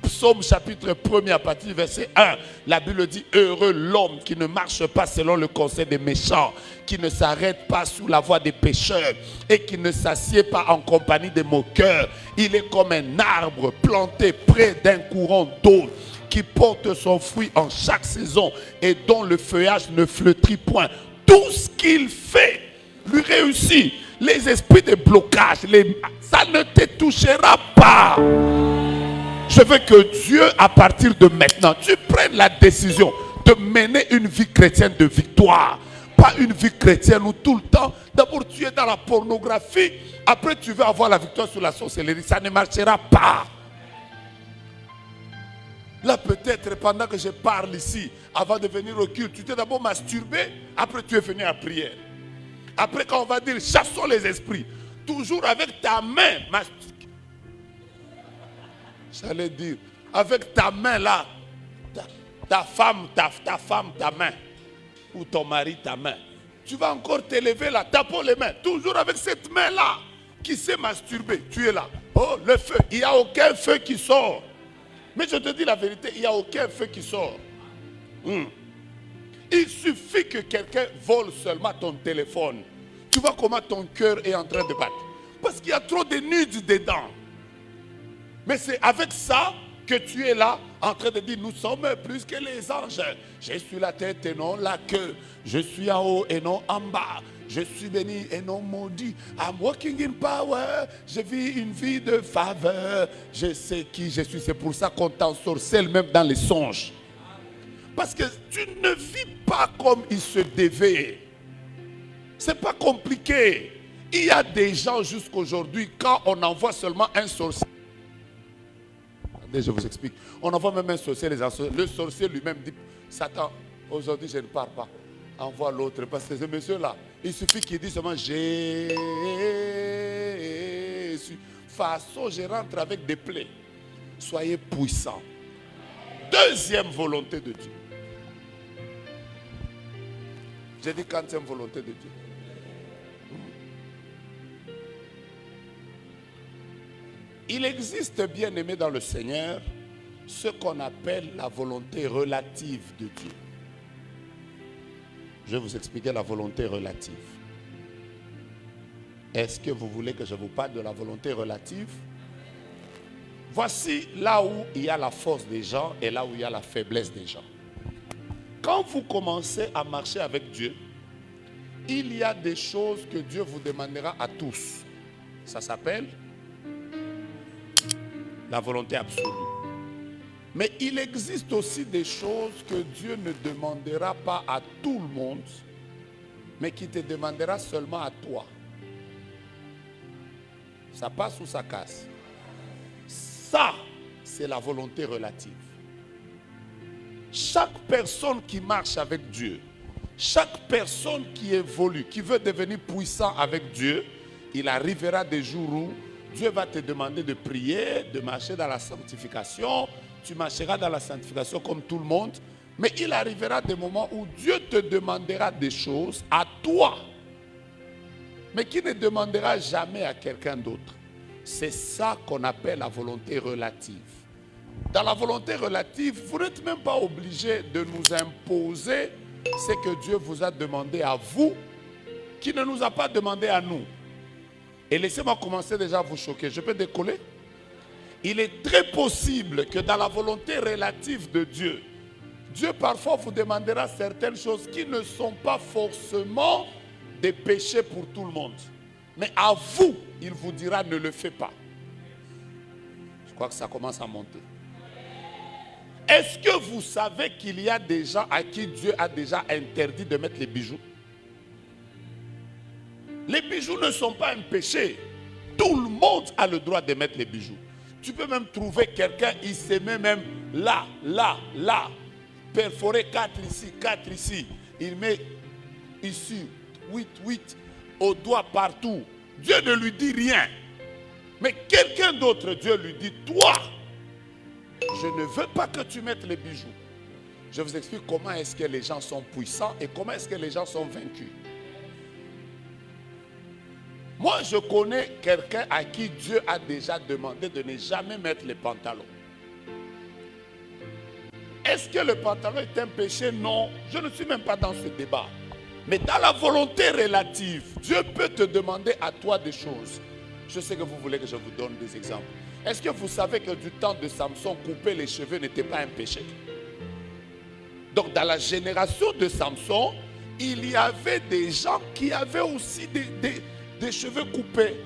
Psaume chapitre 1 à partir du verset 1. La Bible dit: heureux l'homme qui ne marche pas selon le conseil des méchants, qui ne s'arrête pas sous la voie des pécheurs et qui ne s'assied pas en compagnie des moqueurs. Il est comme un arbre planté près d'un courant d'eau, qui porte son fruit en chaque saison et dont le feuillage ne flétrit point. Tout ce qu'il fait lui réussit. Les esprits de blocage, ça ne te touchera pas. Je veux que Dieu, à partir de maintenant, tu prennes la décision de mener une vie chrétienne de victoire. Pas une vie chrétienne où tout le temps, d'abord tu es dans la pornographie, après tu veux avoir la victoire sur la sorcellerie. Ça ne marchera pas. Là peut-être pendant que je parle ici, avant de venir au culte, tu t'es d'abord masturbé, après tu es venu à prière. Après quand on va dire chassons les esprits, toujours avec ta main, j'allais dire, avec ta main là, ta femme, ta main, ou ton mari, ta main. Tu vas encore t'élever là, tapons les mains, toujours avec cette main là, qui s'est masturbée, tu es là. Oh, le feu, il n'y a aucun feu qui sort. Mais je te dis la vérité, il n'y a aucun feu qui sort. Il suffit que quelqu'un vole seulement ton téléphone. Tu vois comment ton cœur est en train de battre. Parce qu'il y a trop de nudes dedans. Mais c'est avec ça que tu es là en train de dire: nous sommes plus que les anges. Je suis la tête et non la queue. Je suis en haut et non en bas. Je suis béni et non maudit. I'm walking in power. Je vis une vie de faveur. Je sais qui je suis. C'est pour ça qu'on t'ensorcelle même dans les songes. Parce que tu ne vis pas comme il se devait. C'est pas compliqué. Il y a des gens jusqu'aujourd'hui, quand on envoie seulement un sorcier. Attendez, je vous explique. On envoie même un sorcier, le sorcier lui-même dit, Satan, aujourd'hui je ne pars pas. Envoie l'autre. Parce que ce monsieur-là, il suffit qu'il dise seulement Jésus. Façon, je rentre avec des plaies. Soyez puissants. Deuxième volonté de Dieu. J'ai dit quatrième volonté de Dieu. Il existe, bien aimé dans le Seigneur, ce qu'on appelle la volonté relative de Dieu. Je vais vous expliquer la volonté relative. Est-ce que vous voulez que je vous parle de la volonté relative? Voici là où il y a la force des gens et là où il y a la faiblesse des gens. Quand vous commencez à marcher avec Dieu, il y a des choses que Dieu vous demandera à tous. Ça s'appelle la volonté absolue. Mais il existe aussi des choses que Dieu ne demandera pas à tout le monde, mais qui te demandera seulement à toi. Ça passe ou ça casse? Ça, c'est la volonté relative. Chaque personne qui marche avec Dieu, chaque personne qui évolue, qui veut devenir puissant avec Dieu, il arrivera des jours où Dieu va te demander de prier, de marcher dans la sanctification. Tu marcheras dans la sanctification comme tout le monde. Mais il arrivera des moments où Dieu te demandera des choses à toi, mais qui ne demandera jamais à quelqu'un d'autre. C'est ça qu'on appelle la volonté relative. Dans la volonté relative, vous n'êtes même pas obligé de nous imposer ce que Dieu vous a demandé à vous, qui ne nous a pas demandé à nous. Et laissez-moi commencer déjà à vous choquer. Je peux décoller? Il est très possible que dans la volonté relative de Dieu, Dieu parfois vous demandera certaines choses qui ne sont pas forcément des péchés pour tout le monde. Mais à vous, il vous dira ne le fais pas. Je crois que ça commence à monter. Est-ce que vous savez qu'il y a des gens à qui Dieu a déjà interdit de mettre les bijoux? Les bijoux ne sont pas un péché. Tout le monde a le droit de mettre les bijoux. Tu peux même trouver quelqu'un, il se met même là, perforé 4 ici, 4 ici. Il met ici, 8, au doigt partout. Dieu ne lui dit rien. Mais quelqu'un d'autre, Dieu lui dit, toi, je ne veux pas que tu mettes les bijoux. Je vous explique comment est-ce que les gens sont puissants et comment est-ce que les gens sont vaincus. Moi, je connais quelqu'un à qui Dieu a déjà demandé de ne jamais mettre les pantalons. Est-ce que le pantalon est un péché? Non, je ne suis même pas dans ce débat. Mais dans la volonté relative, Dieu peut te demander à toi des choses. Je sais que vous voulez que je vous donne des exemples. Est-ce que vous savez que du temps de Samson, couper les cheveux n'était pas un péché? Donc dans la génération de Samson, il y avait des gens qui avaient aussi des cheveux coupés.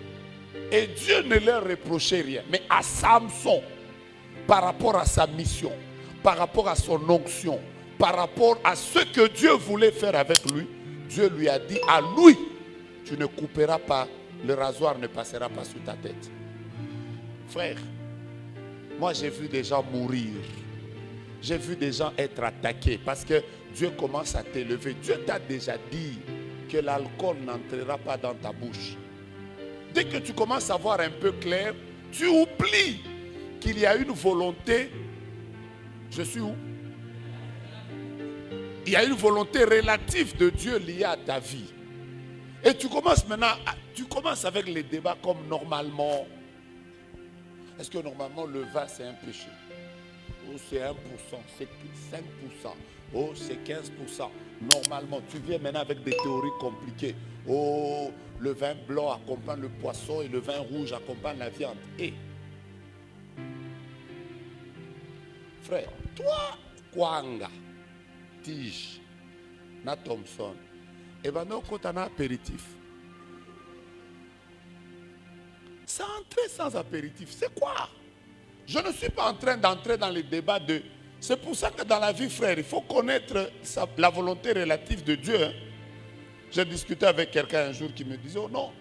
Et Dieu ne leur reprochait rien. Mais à Samson, par rapport à sa mission, par rapport à son onction, par rapport à ce que Dieu voulait faire avec lui, Dieu lui a dit à lui, tu ne couperas pas, le rasoir ne passera pas sous ta tête. Frère, moi j'ai vu des gens mourir. J'ai vu des gens être attaqués parce que Dieu commence à t'élever. Dieu t'a déjà dit que l'alcool n'entrera pas dans ta bouche. Dès que tu commences à voir un peu clair, tu oublies qu'il y a une volonté. Je suis où? Il y a une volonté relative de Dieu liée à ta vie. Et tu commences maintenant, tu commences avec les débats comme normalement. Est-ce que normalement le vin c'est un péché? Oh c'est 1%, c'est 5%, oh c'est 15%. Normalement, tu viens maintenant avec des théories compliquées. Oh, le vin blanc accompagne le poisson et le vin rouge accompagne la viande. Et frère, toi, Kwanga, Tige, na Thompson, et ben non, quand on a apéritif. C'est entrer sans apéritif. C'est quoi? Je ne suis pas en train d'entrer dans les débats de... C'est pour ça que dans la vie, frère, il faut connaître la volonté relative de Dieu. Hein. J'ai discuté avec quelqu'un un jour qui me disait, oh non,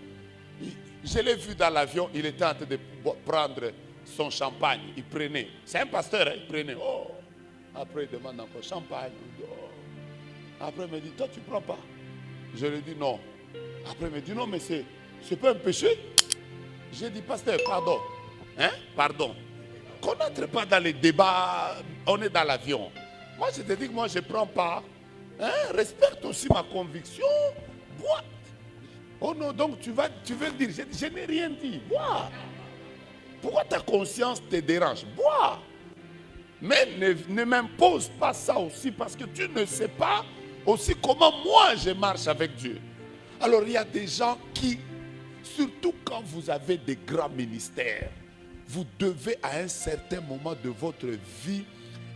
je l'ai vu dans l'avion, il était en train de prendre son champagne, il prenait. C'est un pasteur, hein, il prenait. Oh. Après, il demande encore champagne. Oh. Après, il me dit, toi, tu ne prends pas. Je lui dis non. Après, il me dit, non, mais c'est pas un péché. J'ai dit, pasteur, pardon. Hein? Pardon. Qu'on n'entre pas dans les débats, on est dans l'avion. Moi, je te dis que moi, je ne prends pas. Hein? Respecte aussi ma conviction. Bois. Oh non, donc tu veux dire, je n'ai rien dit. Bois. Pourquoi ta conscience te dérange? Bois. Mais ne m'impose pas ça aussi parce que tu ne sais pas aussi comment moi je marche avec Dieu. Alors il y a des gens qui, surtout quand vous avez des grands ministères, vous devez à un certain moment de votre vie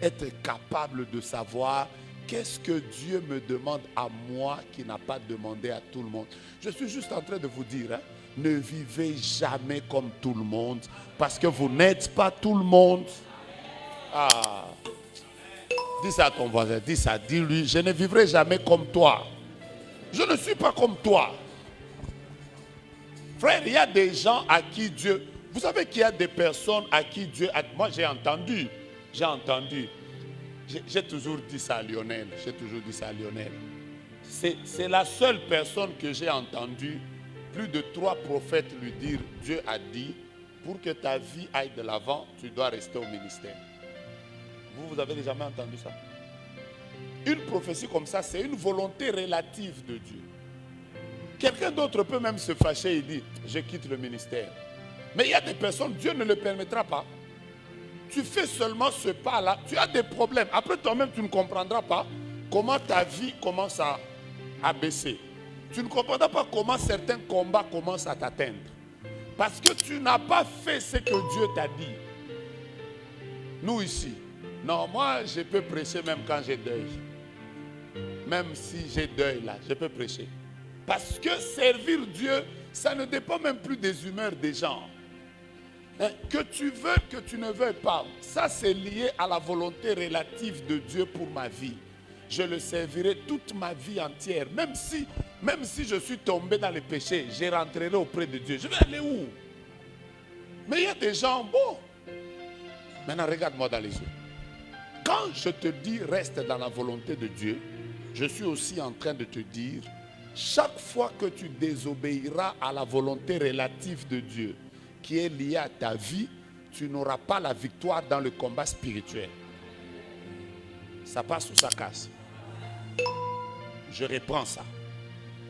être capable de savoir qu'est-ce que Dieu me demande à moi qui n'a pas demandé à tout le monde. Je suis juste en train de vous dire, hein, ne vivez jamais comme tout le monde parce que vous n'êtes pas tout le monde. Ah. Dis ça à ton voisin, dis ça, dis-lui, je ne vivrai jamais comme toi. Je ne suis pas comme toi. Frère, il y a des gens à qui Dieu... Vous savez qu'il y a des personnes à qui Dieu... Moi, j'ai entendu. J'ai toujours dit ça à Lionel. C'est la seule personne que j'ai entendu plus de 3 prophètes lui dire, Dieu a dit, pour que ta vie aille de l'avant, tu dois rester au ministère. Vous avez jamais entendu ça? Une prophétie comme ça, c'est une volonté relative de Dieu. Quelqu'un d'autre peut même se fâcher et dire, je quitte le ministère. Mais il y a des personnes, Dieu ne le permettra pas. Tu fais seulement ce pas-là, tu as des problèmes. Après toi-même, tu ne comprendras pas comment ta vie commence à baisser. Tu ne comprendras pas comment certains combats commencent à t'atteindre. Parce que tu n'as pas fait ce que Dieu t'a dit. Nous ici, non, moi je peux prêcher même quand j'ai deuil. Même si j'ai deuil là, je peux prêcher. Parce que servir Dieu, ça ne dépend même plus des humeurs des gens. Hein? Que tu veux, que tu ne veux pas, ça c'est lié à la volonté relative de Dieu pour ma vie. Je le servirai toute ma vie entière. Même si je suis tombé dans les péchés, je rentrerai auprès de Dieu. Je vais aller où? Mais il y a des gens, bon. Maintenant, regarde-moi dans les yeux. Quand je te dis reste dans la volonté de Dieu, je suis aussi en train de te dire, chaque fois que tu désobéiras à la volonté relative de Dieu, qui est liée à ta vie, tu n'auras pas la victoire dans le combat spirituel. Ça passe ou ça casse? Je reprends ça.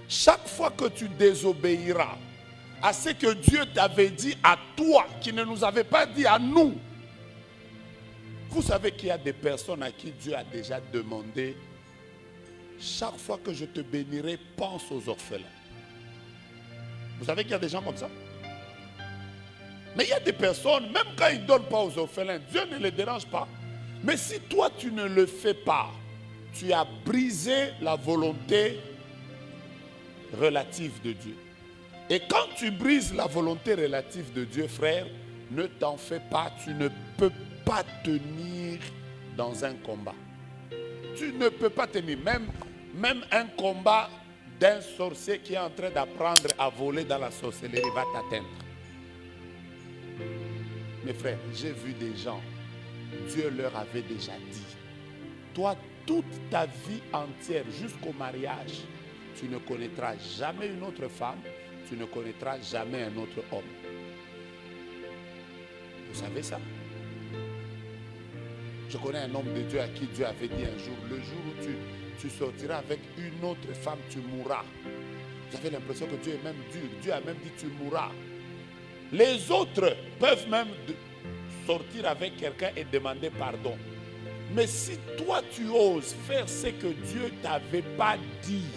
Chaque fois que tu désobéiras à ce que Dieu t'avait dit à toi, qui ne nous avait pas dit à nous. Vous savez qu'il y a des personnes à qui Dieu a déjà demandé, chaque fois que je te bénirai, pense aux orphelins. Vous savez qu'il y a des gens comme ça? Mais il y a des personnes, même quand ils ne donnent pas aux orphelins, Dieu ne les dérange pas. Mais si toi tu ne le fais pas, tu as brisé la volonté relative de Dieu. Et quand tu brises la volonté relative de Dieu, frère, ne t'en fais pas, tu ne peux pas tenir dans un combat. Tu ne peux pas tenir, même un combat d'un sorcier qui est en train d'apprendre à voler dans la sorcellerie va t'atteindre. Mes frères, j'ai vu des gens, Dieu leur avait déjà dit, toi, toute ta vie entière jusqu'au mariage, tu ne connaîtras jamais une autre femme, tu ne connaîtras jamais un autre homme. Vous savez ça? Je connais un homme de Dieu à qui Dieu avait dit un jour, le jour où tu sortiras avec une autre femme, tu mourras. Vous avez l'impression que Dieu est même dur. Dieu a même dit tu mourras. Les autres peuvent même sortir avec quelqu'un et demander pardon. Mais si toi tu oses faire ce que Dieu ne t'avait pas dit,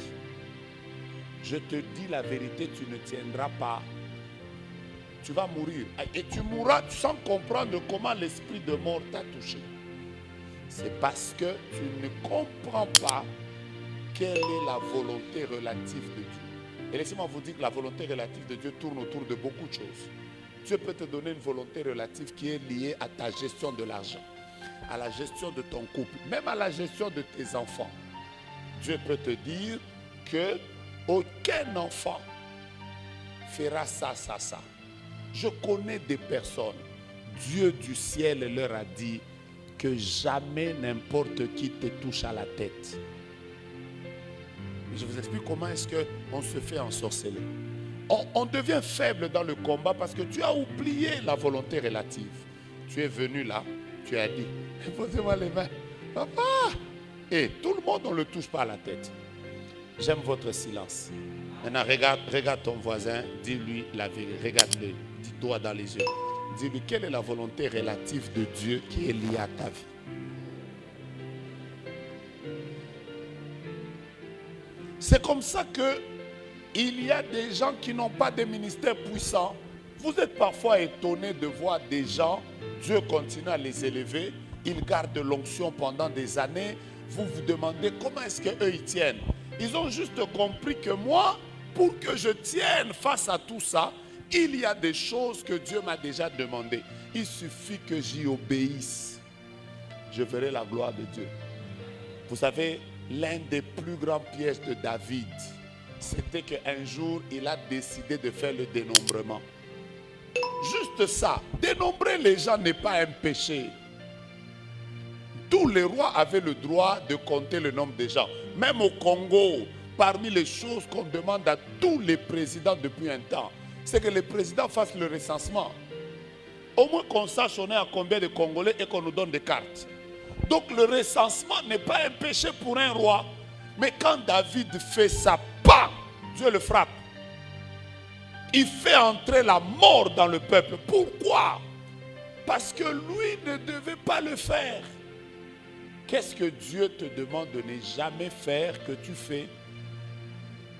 je te dis la vérité, tu ne tiendras pas. Tu vas mourir. Et tu mourras sans comprendre comment l'esprit de mort t'a touché. C'est parce que tu ne comprends pas quelle est la volonté relative de Dieu. Et laissez-moi vous dire que la volonté relative de Dieu tourne autour de beaucoup de choses. Dieu peut te donner une volonté relative qui est liée à ta gestion de l'argent, à la gestion de ton couple, même à la gestion de tes enfants. Dieu peut te dire que aucun enfant fera ça, ça, ça. Je connais des personnes, Dieu du ciel leur a dit que jamais n'importe qui te touche à la tête. Je vous explique comment est-ce qu'on se fait ensorceler. On devient faible dans le combat parce que tu as oublié la volonté relative. Tu es venu là, tu as dit, posez-moi les mains. Papa! Et tout le monde, on ne le touche pas à la tête. J'aime votre silence. Maintenant, regarde ton voisin, dis-lui la vérité. Regarde-le, dis-toi dans les yeux. Dis-lui, quelle est la volonté relative de Dieu qui est liée à ta vie? C'est comme ça que il y a des gens qui n'ont pas de ministère puissant. Vous êtes parfois étonné de voir des gens, Dieu continue à les élever, ils gardent l'onction pendant des années. Vous vous demandez comment est-ce qu'eux ils tiennent. Ils ont juste compris que moi, pour que je tienne face à tout ça, il y a des choses que Dieu m'a déjà demandées. Il suffit que j'y obéisse. Je verrai la gloire de Dieu. Vous savez, l'un des plus grands pièges de David, c'était qu'un jour, il a décidé de faire le dénombrement. Juste ça. Dénombrer les gens n'est pas un péché. Tous les rois avaient le droit de compter le nombre de gens. Même au Congo, parmi les choses qu'on demande à tous les présidents depuis un temps, c'est que les présidents fassent le recensement. Au moins qu'on sache on est à combien de Congolais et qu'on nous donne des cartes. Donc le recensement n'est pas un péché pour un roi. Mais quand David fait ça, pas, Dieu le frappe. Il fait entrer la mort dans le peuple. Pourquoi? Parce que lui ne devait pas le faire. Qu'est-ce que Dieu te demande de ne jamais faire que tu fais?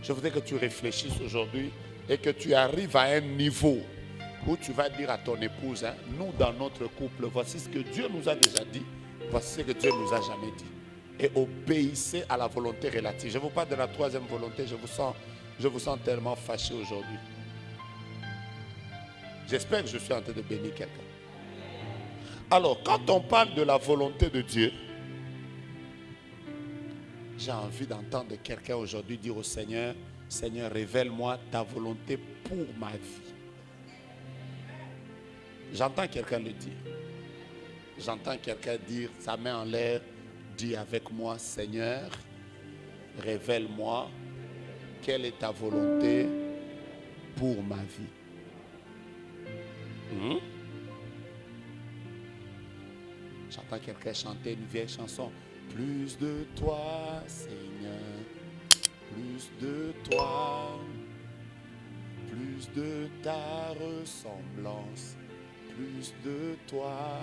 Je voudrais que tu réfléchisses aujourd'hui et que tu arrives à un niveau où tu vas dire à ton épouse, hein, nous dans notre couple, voici ce que Dieu nous a déjà dit, voici ce que Dieu nous a jamais dit. Et obéissez à la volonté relative. Je vous parle de la troisième volonté, je vous sens tellement fâché aujourd'hui. J'espère que je suis en train de bénir quelqu'un. Alors, quand on parle de la volonté de Dieu, j'ai envie d'entendre quelqu'un aujourd'hui dire au Seigneur, Seigneur, révèle-moi ta volonté pour ma vie. J'entends quelqu'un le dire. J'entends quelqu'un dire sa main en l'air, dis avec moi, Seigneur, révèle-moi quelle est ta volonté pour ma vie. J'entends quelqu'un chanter une vieille chanson. Plus de toi, Seigneur, plus de toi, plus de ta ressemblance, plus de toi,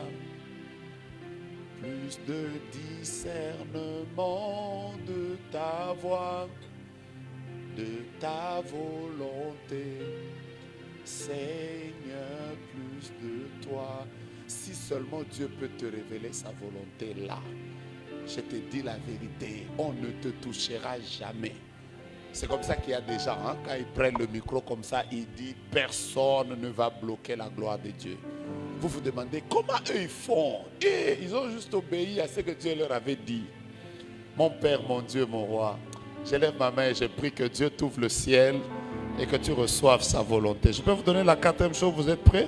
plus de discernement de ta voix, de ta volonté. Seigneur, plus de toi. Si seulement Dieu peut te révéler sa volonté là, je te dis la vérité, on ne te touchera jamais. C'est comme ça qu'il y a des gens, hein, quand ils prennent le micro comme ça, ils disent personne ne va bloquer la gloire de Dieu. Vous vous demandez comment eux ils font. Et ils ont juste obéi à ce que Dieu leur avait dit. Mon Père, mon Dieu, mon roi, je lève ma main et je prie que Dieu t'ouvre le ciel et que tu reçoives sa volonté. Je peux vous donner la quatrième chose, vous êtes prêts?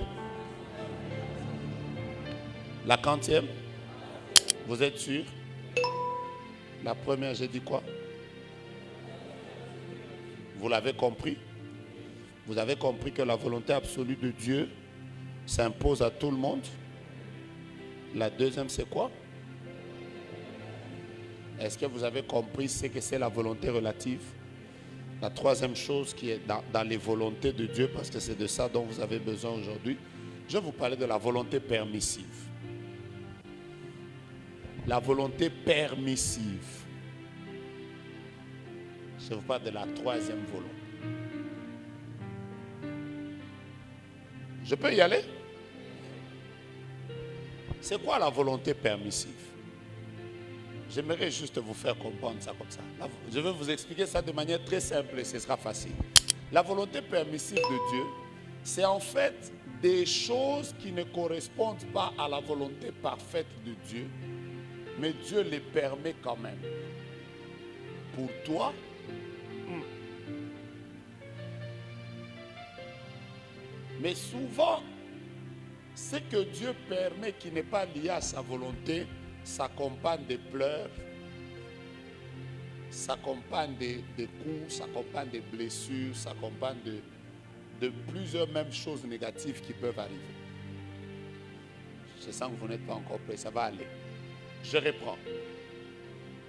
La quantième? Vous êtes sûr? La première, j'ai dit quoi? Vous l'avez compris? Vous avez compris que la volonté absolue de Dieu s'impose à tout le monde? La deuxième, c'est quoi? Est-ce que vous avez compris ce que c'est la volonté relative? La troisième chose qui est dans les volontés de Dieu, parce que c'est de ça dont vous avez besoin aujourd'hui, je vais vous parler de la volonté permissive. La volonté permissive. Je vous parle de la troisième volonté. Je peux y aller? C'est quoi la volonté permissive? J'aimerais juste vous faire comprendre ça comme ça. Je vais vous expliquer ça de manière très simple et ce sera facile. La volonté permissive de Dieu, c'est en fait des choses qui ne correspondent pas à la volonté parfaite de Dieu, mais Dieu les permet quand même. Pour toi, Mais souvent, ce que Dieu permet qui n'est pas lié à sa volonté s'accompagne de pleurs, s'accompagne de coups, s'accompagne de blessures, s'accompagne de plusieurs mêmes choses négatives qui peuvent arriver. Je sens que vous n'êtes pas encore prêts, ça va aller. Je reprends.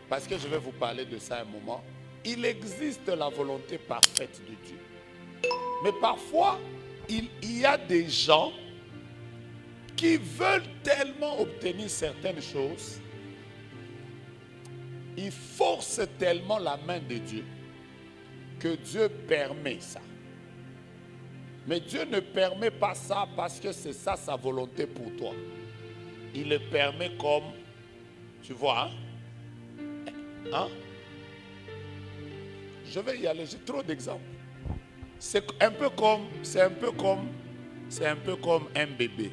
Parce que je vais vous parler de ça un moment. Il existe la volonté parfaite de Dieu. Mais parfois, il y a des gens qui veulent tellement obtenir certaines choses, ils forcent tellement la main de Dieu que Dieu permet ça. Mais Dieu ne permet pas ça parce que c'est ça sa volonté pour toi. Il le permet comme, tu vois, hein? Je vais y aller, j'ai trop d'exemples. C'est un peu comme un bébé.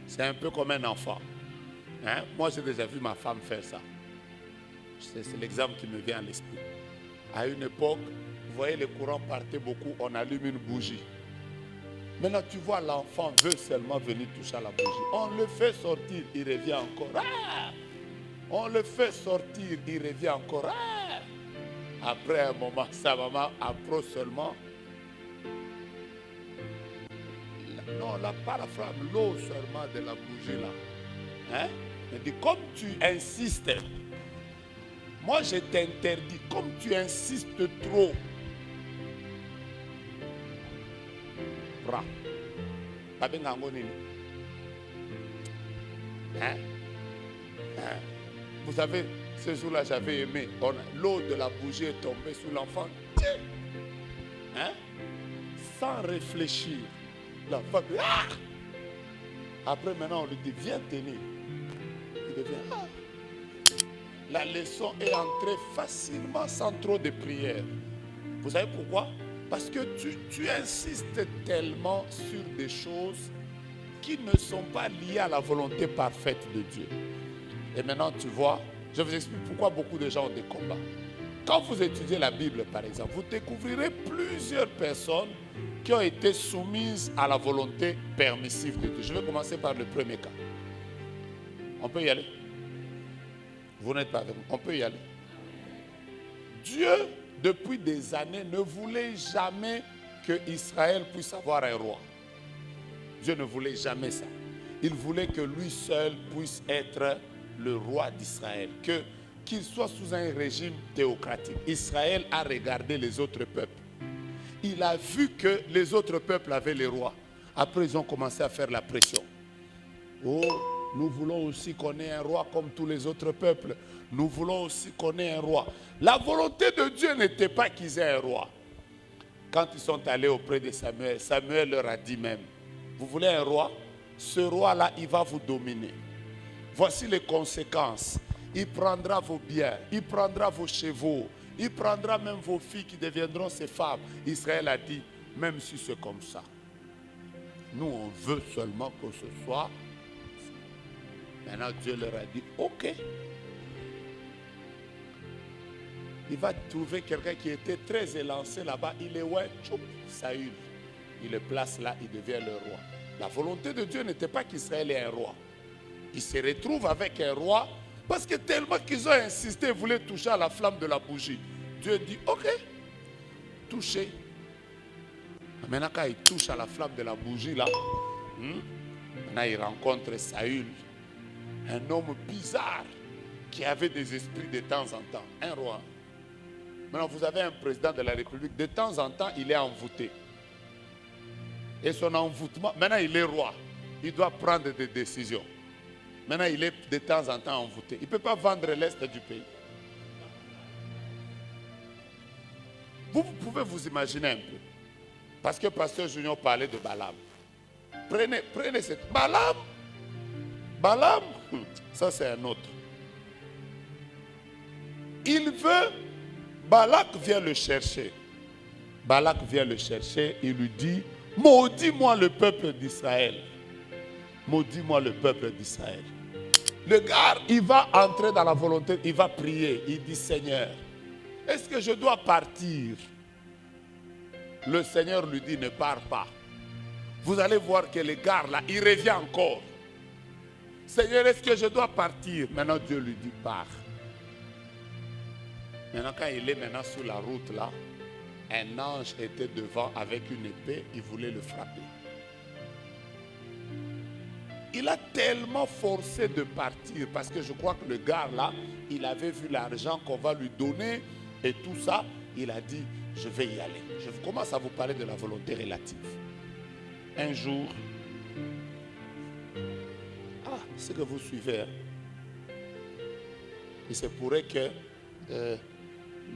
C'est un peu comme un enfant. Hein? Moi, j'ai déjà vu ma femme faire ça. C'est l'exemple qui me vient à l'esprit. À une époque, vous voyez, les courants partaient beaucoup, on allume une bougie. Maintenant, tu vois, l'enfant veut seulement venir toucher à la bougie. On le fait sortir, il revient encore. Ah! On le fait sortir, il revient encore. Ah! Après un moment, sa maman approche seulement. Non, là, pas la flamme, l'eau seulement de la bougie là. Hein? Il dit, comme tu insistes, moi je t'interdis, comme tu insistes trop, bra. Hein? Hein? Vous savez, ce jour-là, j'avais aimé. L'eau de la bougie est tombée sur l'enfant. Hein? Sans réfléchir. L'enfant dit, ah! Après, maintenant, on lui dit, viens tenir. Il devient, ah! La leçon est entrée facilement, sans trop de prière. Vous savez pourquoi? Parce que tu insistes tellement sur des choses qui ne sont pas liées à la volonté parfaite de Dieu. Et maintenant, tu vois, je vous explique pourquoi beaucoup de gens ont des combats. Quand vous étudiez la Bible, par exemple, vous découvrirez plusieurs personnes qui ont été soumises à la volonté permissive de Dieu. Je vais commencer par le premier cas. On peut y aller? Vous n'êtes pas avec moi. On peut y aller. Dieu, depuis des années, ne voulait jamais que Israël puisse avoir un roi. Dieu ne voulait jamais ça. Il voulait que lui seul puisse être le roi d'Israël, qu'il soit sous un régime théocratique. Israël a regardé les autres peuples. Il a vu que les autres peuples avaient les rois. Après, ils ont commencé à faire la pression. Oh, nous voulons aussi qu'on ait un roi comme tous les autres peuples. Nous voulons aussi qu'on ait un roi. La volonté de Dieu n'était pas qu'ils aient un roi. Quand ils sont allés auprès de Samuel, Samuel leur a dit même, vous voulez un roi? Ce roi-là, il va vous dominer. Voici les conséquences. Il prendra vos biens, il prendra vos chevaux, il prendra même vos filles qui deviendront ses femmes. Israël a dit, même si c'est comme ça, nous on veut seulement que ce soit. Maintenant Dieu leur a dit, ok. Il va trouver quelqu'un qui était très élancé là-bas. Il est ouais, tchoup, Saül. Il le place là, il devient le roi. La volonté de Dieu n'était pas qu'Israël ait un roi. Il se retrouve avec un roi parce que tellement qu'ils ont insisté, ils voulaient toucher à la flamme de la bougie. Dieu dit, ok, touchez. Maintenant quand il touche à la flamme de la bougie là, maintenant il rencontre Saül, un homme bizarre qui avait des esprits de temps en temps, un roi. Maintenant vous avez un président de la République, de temps en temps il est envoûté. Et son envoûtement, maintenant il est roi, il doit prendre des décisions. Maintenant, il est de temps en temps envoûté. Il ne peut pas vendre l'Est du pays. Vous pouvez vous imaginer un peu. Parce que Pasteur Junior parlait de Balaam. Prenez cette... Balaam, ça c'est un autre. Il veut... Balak vient le chercher. Balak vient le chercher. Il lui dit, maudis-moi le peuple d'Israël. Maudis-moi le peuple d'Israël. Le gars, il va entrer dans la volonté, il va prier. Il dit, Seigneur, est-ce que je dois partir? Le Seigneur lui dit, ne pars pas. Vous allez voir que le gars là, il revient encore. Seigneur, est-ce que je dois partir? Maintenant, Dieu lui dit, pars. Maintenant, quand il est maintenant sur la route là, un ange était devant avec une épée, il voulait le frapper. Il a tellement forcé de partir parce que je crois que le gars là, il avait vu l'argent qu'on va lui donner et tout ça. Il a dit, je vais y aller. Je commence à vous parler de la volonté relative. Un jour, c'est que vous suivez. Hein? Il se pourrait que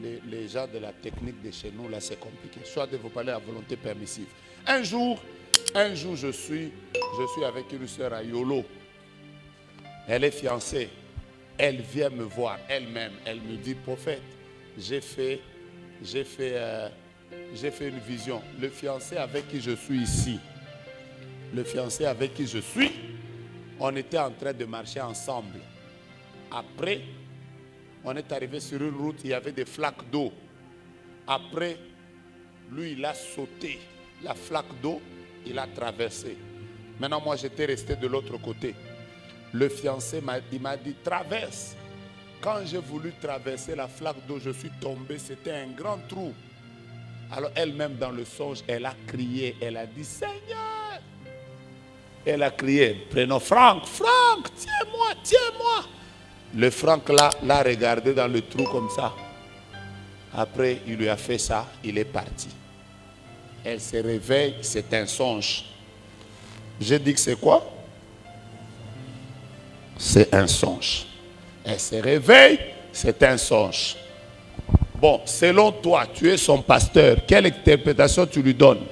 les gens de la technique de chez nous, là, c'est compliqué. Soit de vous parler de la volonté permissive. Un jour, je suis avec une soeur à Yolo. Elle est fiancée. Elle vient me voir elle-même. Elle me dit, prophète, j'ai fait une vision. Le fiancé avec qui je suis ici, on était en train de marcher ensemble. Après, on est arrivé sur une route, il y avait des flaques d'eau. Après, lui, il a sauté la flaque d'eau, il a traversé. Maintenant, moi, j'étais resté de l'autre côté. Le fiancé m'a dit, traverse. Quand j'ai voulu traverser la flaque d'eau, je suis tombé, c'était un grand trou. Alors elle-même, dans le songe, elle a crié, elle a dit, Seigneur. Elle a crié, prenons Franck, tiens-moi. Le Franck là, l'a regardé dans le trou comme ça. Après, il lui a fait ça, il est parti. Elle se réveille, c'est un songe. J'ai dit que c'est quoi? C'est un songe. Elle se réveille, c'est un songe. Bon, selon toi, tu es son pasteur, quelle interprétation tu lui donnes?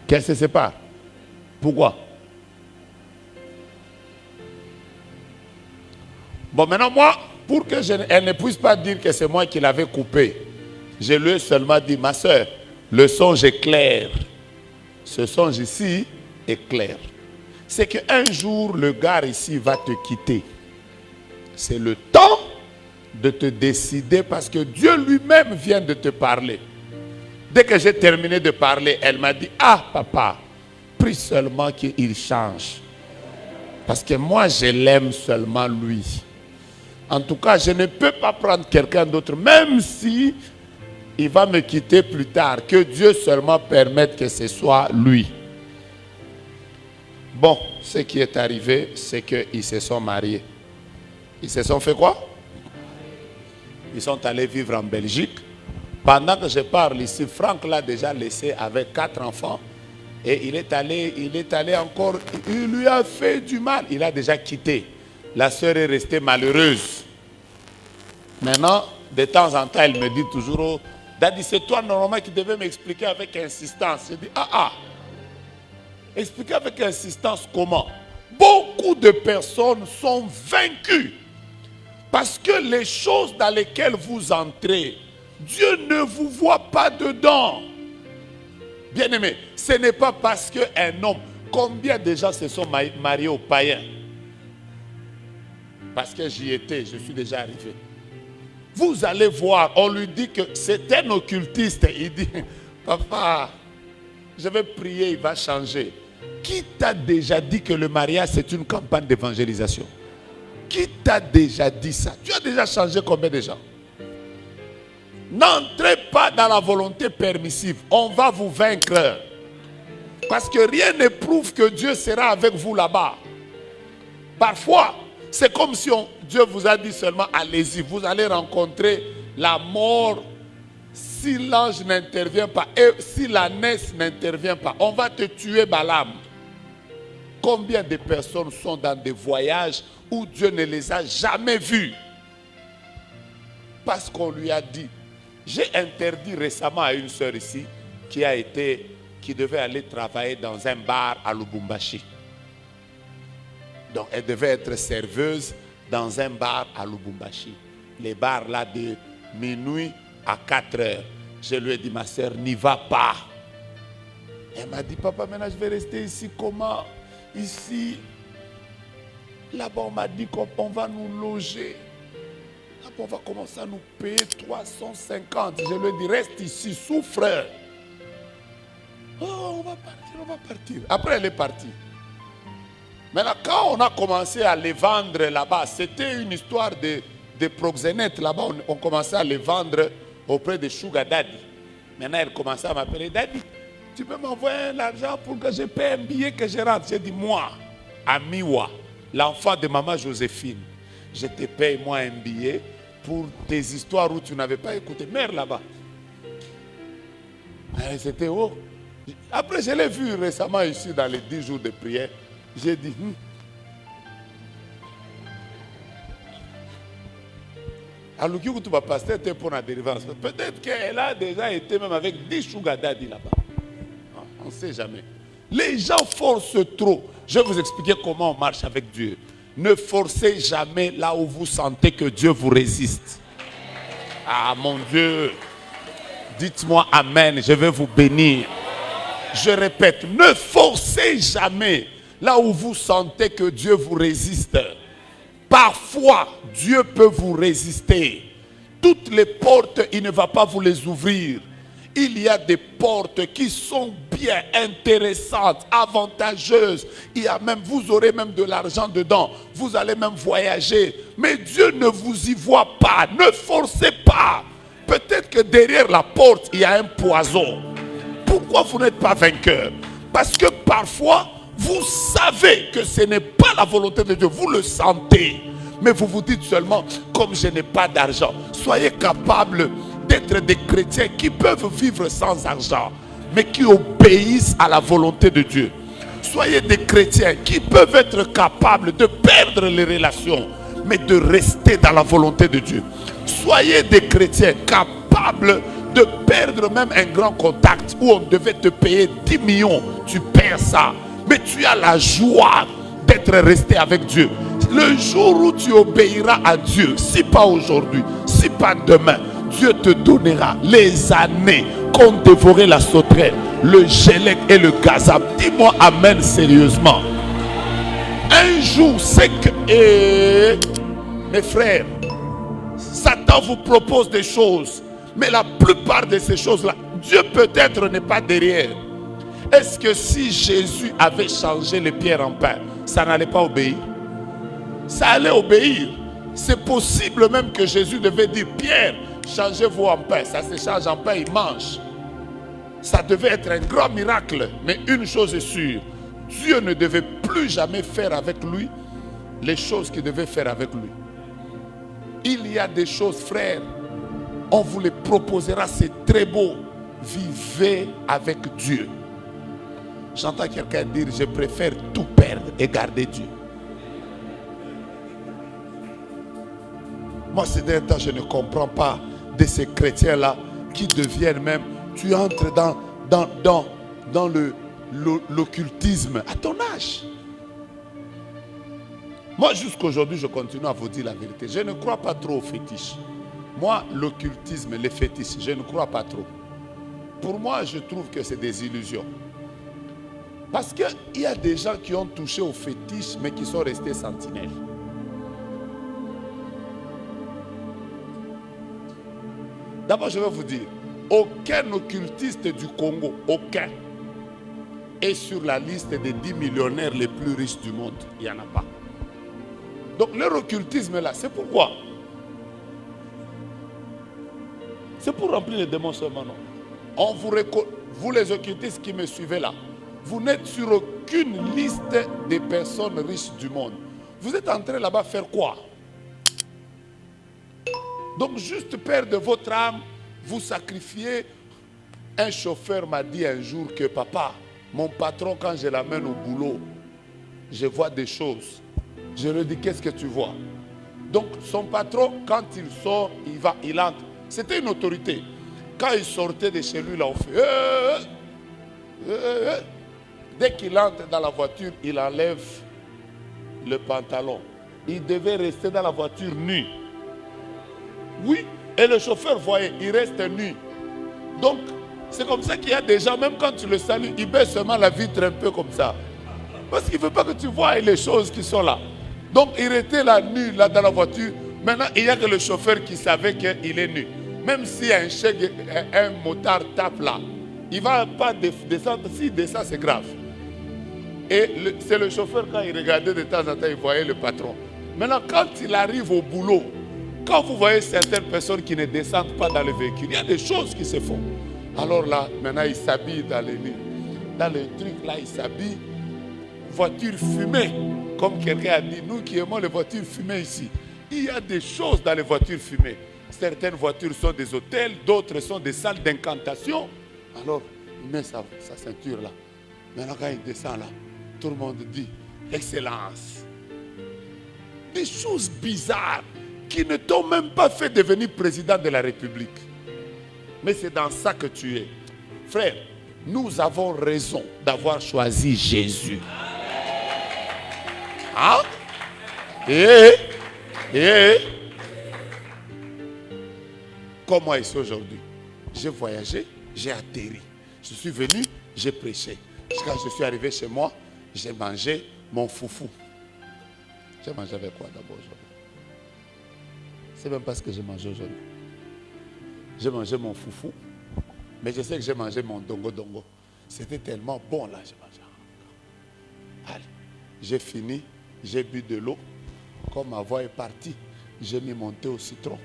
Qu'elle se sépare. Pourquoi? Bon, maintenant, moi, pour qu'elle ne puisse pas dire que c'est moi qui l'avais coupé, je lui ai seulement dit, ma soeur, le songe est clair. Ce songe ici est clair. C'est qu'un jour, le gars ici va te quitter. C'est le temps de te décider parce que Dieu lui-même vient de te parler. Dès que j'ai terminé de parler, elle m'a dit, ah papa, prie seulement qu'il change. Parce que moi, je l'aime seulement lui. En tout cas, je ne peux pas prendre quelqu'un d'autre, même si il va me quitter plus tard. Que Dieu seulement permette que ce soit lui. Bon, ce qui est arrivé, c'est qu'ils se sont mariés. Ils se sont fait quoi? Ils sont allés vivre en Belgique. Pendant que je parle ici, Franck l'a déjà laissé avec 4 enfants. Et il est allé encore, il lui a fait du mal. Il a déjà quitté. La sœur est restée malheureuse. Maintenant, de temps en temps, elle me dit toujours, Daddy, c'est toi normalement qui devais m'expliquer avec insistance. Je dis, expliquer avec insistance comment? Beaucoup de personnes sont vaincues. Parce que les choses dans lesquelles vous entrez, Dieu ne vous voit pas dedans. Bien-aimé, ce n'est pas parce qu'un homme, combien de gens se sont mariés aux païens? Parce que j'y étais, je suis déjà arrivé. Vous allez voir, on lui dit que c'est un occultiste. Il dit, papa, je vais prier, il va changer. Qui t'a déjà dit que le mariage c'est une campagne d'évangélisation? Qui t'a déjà dit ça? Tu as déjà changé combien de gens? N'entrez pas dans la volonté permissive. On va vous vaincre. Parce que rien ne prouve que Dieu sera avec vous là-bas. Parfois, c'est comme si Dieu vous a dit seulement allez-y. Vous allez rencontrer la mort si l'ange n'intervient pas. Et si l'ânesse n'intervient pas, on va te tuer, Balaam. Combien de personnes sont dans des voyages où Dieu ne les a jamais vus? Parce qu'on lui a dit. J'ai interdit récemment à une sœur ici qui devait aller travailler dans un bar à Lubumbashi. Donc elle devait être serveuse dans un bar à Lubumbashi. Les bars là de minuit à 4 heures. Je lui ai dit, ma sœur, n'y va pas. Elle m'a dit, papa, maintenant je vais rester ici. Comment? Ici, là-bas on m'a dit qu'on va nous loger. On va commencer à nous payer 350. Je lui ai dit, reste ici, souffre. Oh, on va partir. Après, elle est partie. Maintenant, quand on a commencé à les vendre là-bas, c'était une histoire de proxénètes là-bas. On commençait à les vendre auprès de Sugar Daddy. Maintenant, elle commençait à m'appeler Daddy. Tu peux m'envoyer l'argent pour que je paye un billet que je rentre. J'ai dit, moi, Amiwa, l'enfant de maman Joséphine, je te paye moi un billet pour tes histoires où tu n'avais pas écouté. Mère là-bas. C'était haut. Après, je l'ai vu récemment ici dans les 10 jours de prière. J'ai dit, alors que tu vas passer pour la délivrance. Peut-être qu'elle a déjà été même avec 10 sugar daddy là-bas. On ne sait jamais. Les gens forcent trop. Je vais vous expliquer comment on marche avec Dieu. Ne forcez jamais là où vous sentez que Dieu vous résiste. Ah mon Dieu. Dites-moi Amen, je vais vous bénir. Je répète, ne forcez jamais là où vous sentez que Dieu vous résiste. Parfois, Dieu peut vous résister. Toutes les portes, il ne va pas vous les ouvrir. Il y a des portes qui sont bien intéressantes, avantageuses. Vous aurez même de l'argent dedans. Vous allez même voyager. Mais Dieu ne vous y voit pas. Ne forcez pas. Peut-être que derrière la porte, il y a un poison. Pourquoi vous n'êtes pas vainqueur? Parce que parfois, vous savez que ce n'est pas la volonté de Dieu. Vous le sentez. Mais vous vous dites seulement, comme je n'ai pas d'argent. Soyez capables d'être des chrétiens qui peuvent vivre sans argent, mais qui obéissent à la volonté de Dieu. Soyez des chrétiens qui peuvent être capables de perdre les relations, mais de rester dans la volonté de Dieu. Soyez des chrétiens capables de perdre même un grand contact où on devait te payer 10 millions. Tu perds ça, mais tu as la joie d'être resté avec Dieu. Le jour où tu obéiras à Dieu, si pas aujourd'hui, si pas demain, Dieu te donnera les années qu'ont dévoré la sauterelle, le gélec et le gazap. Dis-moi Amen sérieusement. Un jour, c'est que... mes frères, Satan vous propose des choses. Mais la plupart de ces choses-là, Dieu peut-être n'est pas derrière. Est-ce que si Jésus avait changé les pierres en pain, ça n'allait pas obéir? Ça allait obéir. C'est possible même que Jésus devait dire, Pierre, changez-vous en pain. Ça se change en pain, il mange. Ça devait être un grand miracle. Mais une chose est sûre, Dieu ne devait plus jamais faire avec lui les choses qu'il devait faire avec lui. Il y a des choses, frères, on vous les proposera, c'est très beau. Vivez avec Dieu. J'entends quelqu'un dire, je préfère tout perdre et garder Dieu. Moi, ces derniers temps, je ne comprends pas de ces chrétiens-là qui deviennent même, tu entres dans l'occultisme à ton âge. Moi, jusqu'aujourd'hui, je continue à vous dire la vérité. Je ne crois pas trop aux fétiches. Moi, l'occultisme, les fétiches, je ne crois pas trop. Pour moi, je trouve que c'est des illusions. Parce qu'il y a des gens qui ont touché aux fétiches, mais qui sont restés sentinelles. D'abord, je vais vous dire, aucun occultiste du Congo, aucun, est sur la liste des 10 millionnaires les plus riches du monde. Il n'y en a pas. Donc, leur occultisme là, c'est pourquoi? C'est pour remplir les démons seulement, non? Vous les occultistes qui me suivez là, vous n'êtes sur aucune liste des personnes riches du monde. Vous êtes entré là-bas faire quoi? Donc juste perdre votre âme, vous sacrifiez. Un chauffeur m'a dit un jour que papa, mon patron, quand je l'amène au boulot, je vois des choses. Je lui dis, qu'est-ce que tu vois? Donc son patron, quand il sort, il entre. C'était une autorité. Quand il sortait de chez lui, là, on fait... Dès qu'il entre dans la voiture, il enlève le pantalon. Il devait rester dans la voiture nu. Oui, et le chauffeur, voyez, il reste nu. Donc, c'est comme ça qu'il y a des gens, même quand tu le salues, il baisse seulement la vitre un peu comme ça. Parce qu'il ne veut pas que tu vois les choses qui sont là. Donc, il était là, nu, là, dans la voiture. Maintenant, il n'y a que le chauffeur qui savait qu'il est nu. Même si un motard tape là, il ne va pas descendre. S'il descend, c'est grave. Et c'est le chauffeur, quand il regardait de temps en temps, il voyait le patron. Maintenant, quand il arrive au boulot, quand vous voyez certaines personnes qui ne descendent pas dans le véhicule, il y a des choses qui se font. Alors là, maintenant, il s'habille dans le truc là, il s'habille. Voiture fumée, comme quelqu'un a dit, nous qui aimons les voitures fumées ici, il y a des choses dans les voitures fumées. Certaines voitures sont des hôtels, d'autres sont des salles d'incantation. Alors, il met sa ceinture là. Maintenant, quand il descend là, tout le monde dit excellence. Des choses bizarres qui ne t'ont même pas fait devenir président de la République. Mais c'est dans ça que tu es. Frère, nous avons raison d'avoir choisi Jésus. Hein? Comme moi ici aujourd'hui, j'ai voyagé, j'ai atterri. Je suis venu, j'ai prêché. Quand je suis arrivé chez moi, j'ai mangé mon foufou. J'ai mangé avec quoi d'abord aujourd'hui? C'est même pas ce que j'ai mangé aujourd'hui. J'ai mangé mon foufou, mais je sais que j'ai mangé mon dongo. C'était tellement bon là, j'ai mangé. Allez, j'ai fini, j'ai bu de l'eau. Comme ma voix est partie, j'ai mis mon thé au citron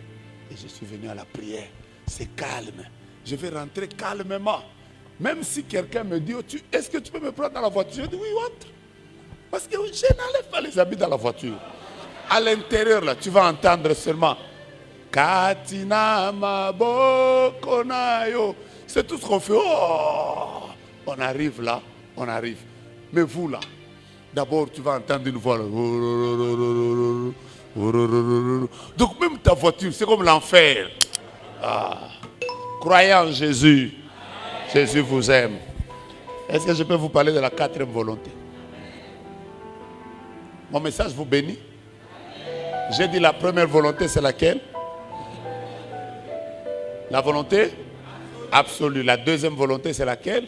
et je suis venu à la prière. C'est calme. Je vais rentrer calmement. Même si quelqu'un me dit, est-ce que tu peux me prendre dans la voiture? Je dis oui, entre. Parce que je n'enlève pas les habits dans la voiture. À l'intérieur, là, tu vas entendre seulement Katina Mabokonayo. C'est tout ce qu'on fait. Oh! On arrive là, on arrive. Mais vous là, d'abord tu vas entendre une voix là. Donc même ta voiture, c'est comme l'enfer. Ah. Croyez en Jésus. Jésus vous aime. Est-ce que je peux vous parler de la 4e volonté? Mon message vous bénit. J'ai dit la première volonté, c'est laquelle? La volonté absolue. La 2e volonté, c'est laquelle?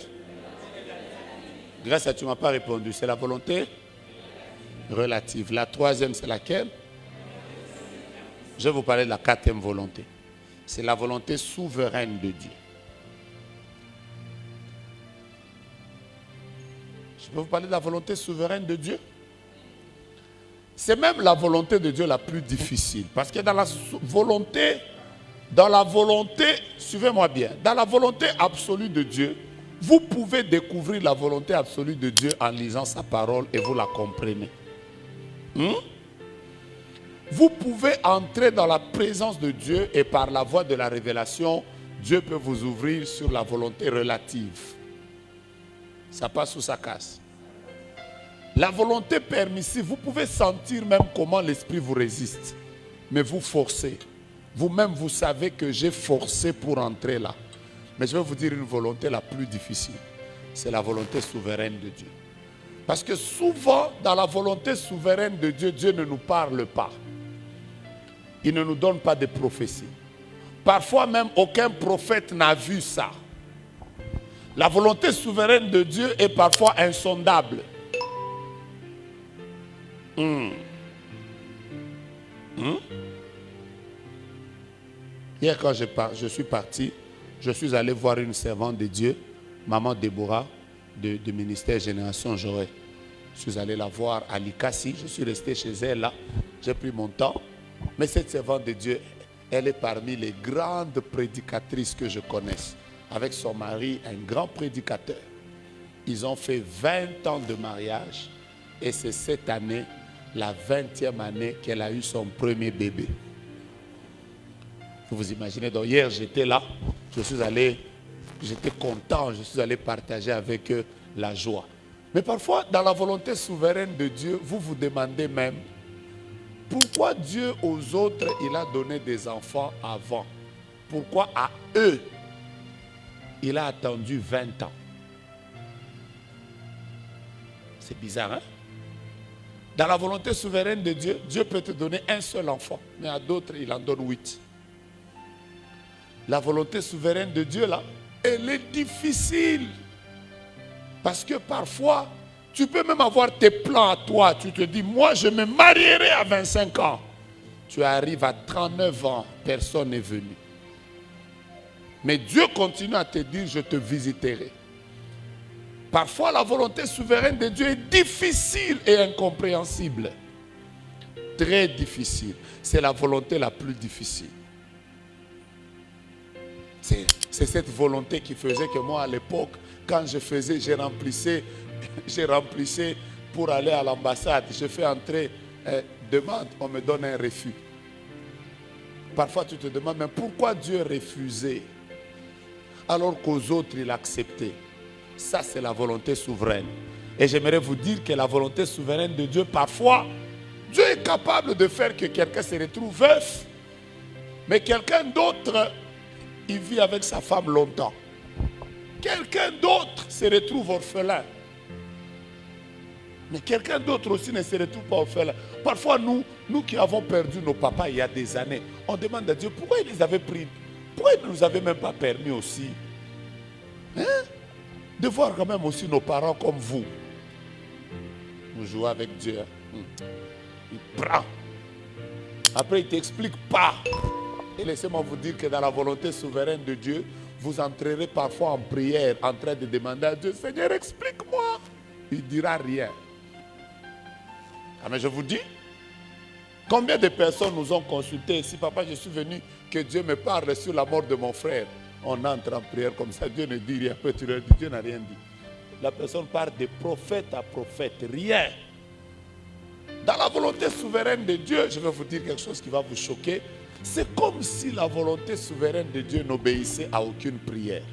Grâce à tu ne m'as pas répondu. C'est la volonté relative. La 3e, c'est laquelle? Je vais vous parler de la 4e volonté. C'est la volonté souveraine de Dieu. Je peux vous parler de la volonté souveraine de Dieu? C'est même la volonté de Dieu la plus difficile. Parce que dans la volonté, suivez-moi bien, dans la volonté absolue de Dieu, vous pouvez découvrir la volonté absolue de Dieu en lisant sa parole et vous la comprenez. Vous pouvez entrer dans la présence de Dieu et par la voie de la révélation, Dieu peut vous ouvrir sur la volonté relative. Ça passe ou ça casse. La volonté permissive, vous pouvez sentir même comment l'esprit vous résiste. Mais vous forcez. Vous-même, vous savez que j'ai forcé pour entrer là. Mais je vais vous dire une volonté la plus difficile. C'est la volonté souveraine de Dieu. Parce que souvent, dans la volonté souveraine de Dieu, Dieu ne nous parle pas. Il ne nous donne pas de prophétie. Parfois même, aucun prophète n'a vu ça. La volonté souveraine de Dieu est parfois insondable. Hier, quand je suis parti, je suis allé voir une servante de Dieu, maman Déborah, de ministère Génération Jaurès. Je suis allé la voir à Likasi, je suis resté chez elle là, j'ai pris mon temps. Mais cette servante de Dieu, elle est parmi les grandes prédicatrices que je connaisse. Avec son mari, un grand prédicateur. Ils ont fait 20 ans de mariage et c'est cette année, la 20e année qu'elle a eu son premier bébé. Vous vous imaginez, donc hier j'étais là, j'étais content, je suis allé partager avec eux la joie. Mais parfois, dans la volonté souveraine de Dieu, vous vous demandez même, pourquoi Dieu aux autres, il a donné des enfants avant? Pourquoi à eux, il a attendu 20 ans? C'est bizarre, hein? Dans la volonté souveraine de Dieu, Dieu peut te donner un seul enfant, mais à d'autres, il en donne 8. La volonté souveraine de Dieu, là, elle est difficile. Parce que parfois, tu peux même avoir tes plans à toi. Tu te dis, moi, je me marierai à 25 ans. Tu arrives à 39 ans, personne n'est venu. Mais Dieu continue à te dire, je te visiterai. Parfois, la volonté souveraine de Dieu est difficile et incompréhensible. Très difficile. C'est la volonté la plus difficile. C'est cette volonté qui faisait que moi, à l'époque, quand je remplissais pour aller à l'ambassade. Je fais entrer, demande, on me donne un refus. Parfois, tu te demandes, mais pourquoi Dieu refusait alors qu'aux autres, il acceptait? Ça, c'est la volonté souveraine. Et j'aimerais vous dire que la volonté souveraine de Dieu, parfois, Dieu est capable de faire que quelqu'un se retrouve veuf, mais quelqu'un d'autre, il vit avec sa femme longtemps. Quelqu'un d'autre se retrouve orphelin. Mais quelqu'un d'autre aussi ne se retrouve pas orphelin. Parfois, nous qui avons perdu nos papas il y a des années, on demande à Dieu pourquoi il les avait pris. Pourquoi il ne nous avait même pas permis aussi de voir quand même aussi nos parents comme vous. Nous jouons avec Dieu. Il prend. Après, il ne t'explique pas. Et laissez-moi vous dire que dans la volonté souveraine de Dieu, vous entrerez parfois en prière en train de demander à Dieu, Seigneur, explique-moi. Il ne dira rien. Ah, mais je vous dis, combien de personnes nous ont consultés ici? Papa, je suis venu, que Dieu me parle sur la mort de mon frère. On entre en prière comme ça, Dieu ne dit rien. Après, tu leur dis, Dieu n'a rien dit. La personne part de prophète à prophète, rien. Dans la volonté souveraine de Dieu, je vais vous dire quelque chose qui va vous choquer. C'est comme si la volonté souveraine de Dieu n'obéissait à aucune prière.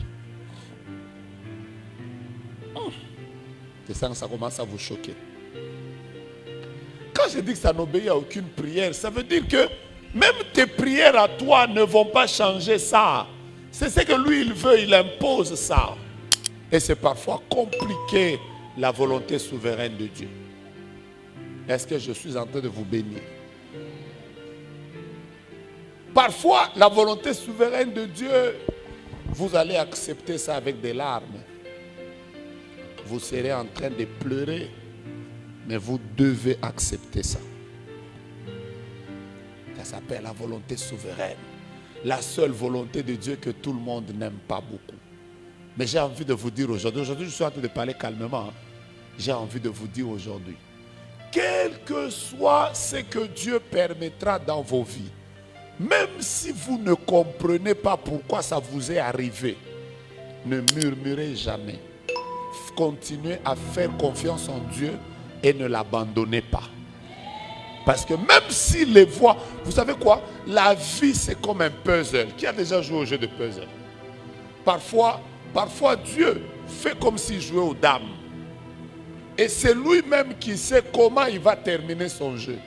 C'est ça que ça commence à vous choquer. Quand je dis que ça n'obéit à aucune prière, ça veut dire que même tes prières à toi ne vont pas changer ça. C'est ce que lui, il veut, il impose ça. Et c'est parfois compliqué, la volonté souveraine de Dieu. Est-ce que je suis en train de vous bénir? Parfois, la volonté souveraine de Dieu, vous allez accepter ça avec des larmes. Vous serez en train de pleurer, mais vous devez accepter ça. Ça s'appelle la volonté souveraine. La seule volonté de Dieu que tout le monde n'aime pas beaucoup. Mais j'ai envie de vous dire aujourd'hui, je suis en train de parler calmement. J'ai envie de vous dire aujourd'hui, quel que soit ce que Dieu permettra dans vos vies, même si vous ne comprenez pas pourquoi ça vous est arrivé, ne murmurez jamais. Continuez à faire confiance en Dieu et ne l'abandonnez pas. Parce que même si les voix, vous savez quoi? La vie c'est comme un puzzle. Qui a déjà joué au jeu de puzzle? Parfois Dieu fait comme s'il jouait aux dames. Et c'est lui-même qui sait comment il va terminer son jeu.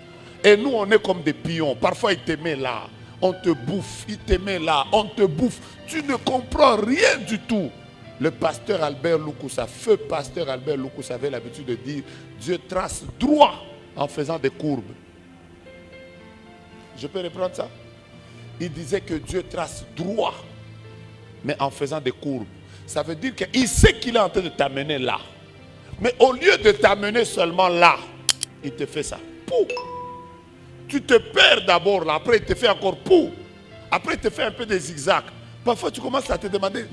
Et nous on est comme des pions. Parfois il te met là, on te bouffe. Il te met là, on te bouffe. Tu ne comprends rien du tout. Le pasteur Albert Loukoussa, feu pasteur Albert Loukoussa avait l'habitude de dire, Dieu trace droit en faisant des courbes. Je peux reprendre ça? Il disait que Dieu trace droit, mais en faisant des courbes. Ça veut dire qu'il sait qu'il est en train de t'amener là. Mais au lieu de t'amener seulement là, il te fait ça. Pou. Tu te perds d'abord là, après il te fait encore pou. Après il te fait un peu des zigzags. Parfois tu commences à te demander,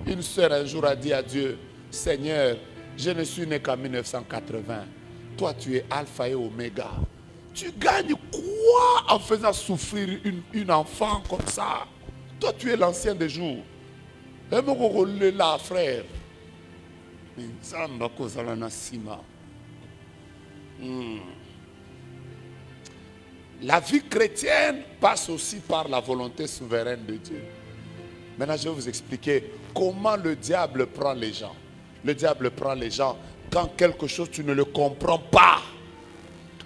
une sœur un jour a dit à Dieu, Seigneur, je ne suis né qu'en 1980. Toi tu es alpha et oméga. Tu gagnes quoi en faisant souffrir une enfant comme ça? Toi tu es l'ancien des jours. Et mon là, frère. La vie chrétienne passe aussi par la volonté souveraine de Dieu. Maintenant, je vais vous expliquer comment le diable prend les gens. Le diable prend les gens quand quelque chose tu ne le comprends pas.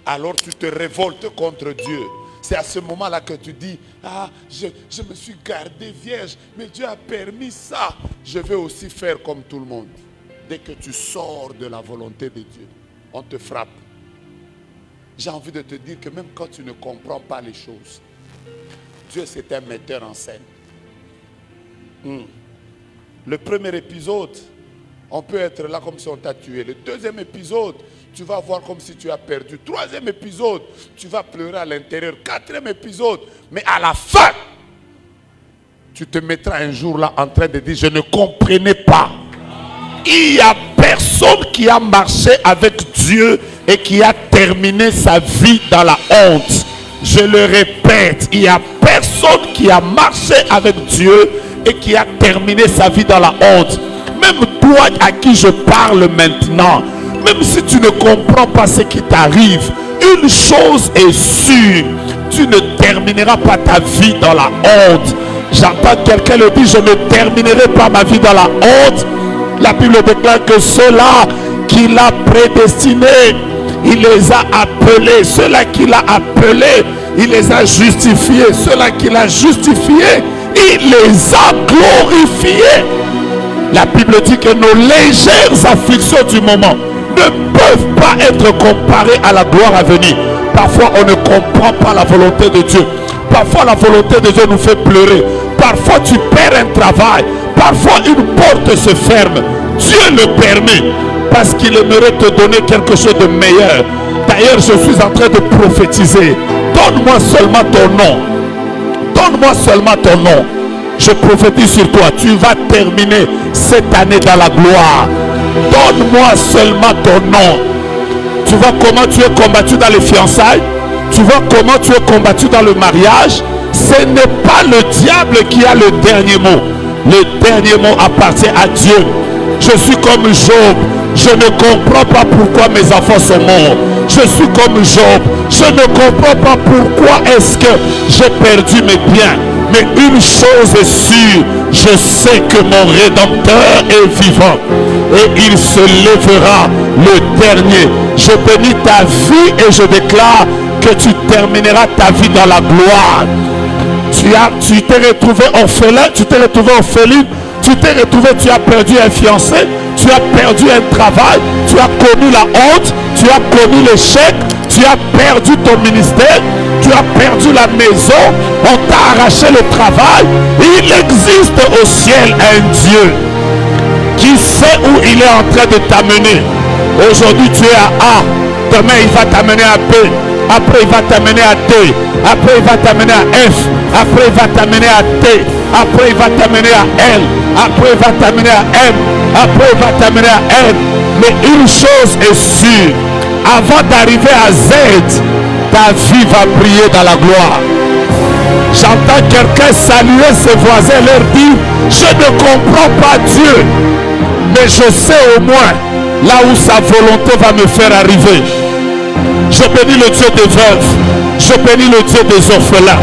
Alors tu te révoltes contre Dieu. C'est à ce moment-là que tu dis, ah, je me suis gardé vierge, mais Dieu a permis ça. Je vais aussi faire comme tout le monde. Dès que tu sors de la volonté de Dieu, on te frappe. J'ai envie de te dire que même quand tu ne comprends pas les choses, Dieu c'est un metteur en scène. Le premier épisode, on peut être là comme si on t'a tué. Le deuxième épisode, tu vas voir comme si tu as perdu. Troisième épisode, tu vas pleurer à l'intérieur. Quatrième épisode, mais à la fin, tu te mettras un jour là en train de dire, je ne comprenais pas. Il n'y a personne qui a marché avec Dieu et qui a terminé sa vie dans la honte. Je le répète, il n'y a personne qui a marché avec Dieu et qui a terminé sa vie dans la honte. Même toi à qui je parle maintenant, même si tu ne comprends pas ce qui t'arrive, une chose est sûre, tu ne termineras pas ta vie dans la honte. J'entends quelqu'un le dire, je ne terminerai pas ma vie dans la honte. La Bible déclare que ceux-là qu'il a prédestinés, il les a appelés. Ceux-là qu'il a appelés, il les a justifiés. Ceux-là qu'il a justifiés, il les a glorifiés. La Bible dit que nos légères afflictions du moment ne peuvent pas être comparées à la gloire à venir. Parfois, on ne comprend pas la volonté de Dieu. Parfois, la volonté de Dieu nous fait pleurer. Parfois, tu perds un travail. Parfois, une porte se ferme. Dieu le permet parce qu'il aimerait te donner quelque chose de meilleur. D'ailleurs, je suis en train de prophétiser. Donne-moi seulement ton nom. Donne-moi seulement ton nom. Je prophétise sur toi. Tu vas terminer cette année dans la gloire. Donne-moi seulement ton nom. Tu vois comment tu es combattu dans les fiançailles. Tu vois comment tu es combattu dans le mariage. Ce n'est pas le diable qui a le dernier mot. Le dernier mot appartient à Dieu. Je suis comme Job. Je ne comprends pas pourquoi mes enfants sont morts. Je suis comme Job. Je ne comprends pas pourquoi est-ce que j'ai perdu mes biens. Mais une chose est sûre, je sais que mon Rédempteur est vivant. Et il se lèvera le dernier. Je bénis ta vie et je déclare que tu termineras ta vie dans la gloire. Tu t'es retrouvé orphelin, tu t'es retrouvé orpheline, tu t'es retrouvé, tu as perdu un fiancé, tu as perdu un travail, tu as connu la honte, tu as connu l'échec, tu as perdu ton ministère, tu as perdu la maison, on t'a arraché le travail. Il existe au ciel un Dieu qui sait où il est en train de t'amener. Aujourd'hui tu es à A, demain il va t'amener à B, après il va t'amener à D, après il va t'amener à F, après il va t'amener à T, après il va t'amener à L, après il va t'amener à M, après il va t'amener à N. Mais une chose est sûre, avant d'arriver à Z, ta vie va briller dans la gloire. J'entends quelqu'un saluer ses voisins, leur dire, je ne comprends pas Dieu, mais je sais au moins là où sa volonté va me faire arriver. Je bénis le Dieu des veuves. Je bénis le Dieu des orphelins.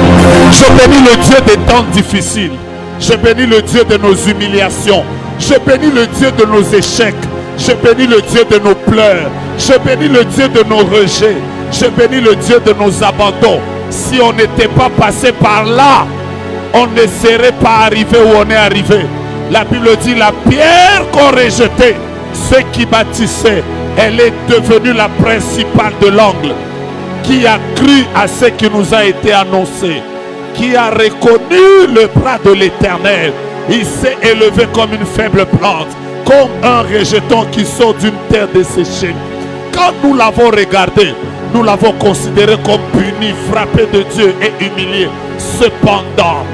Je bénis le Dieu des temps difficiles. Je bénis le Dieu de nos humiliations. Je bénis le Dieu de nos échecs. Je bénis le Dieu de nos pleurs. Je bénis le Dieu de nos rejets. Je bénis le Dieu de nos abandons. Si on n'était pas passé par là, on ne serait pas arrivé où on est arrivé. La Bible dit la pierre qu'on rejetait, ceux qui bâtissaient, elle est devenue la principale de l'angle. Qui a cru à ce qui nous a été annoncé, qui a reconnu le bras de l'Éternel, il s'est élevé comme une faible plante, comme un rejeton qui sort d'une terre desséchée. Quand nous l'avons regardé, nous l'avons considéré comme puni, frappé de Dieu et humilié. Cependant,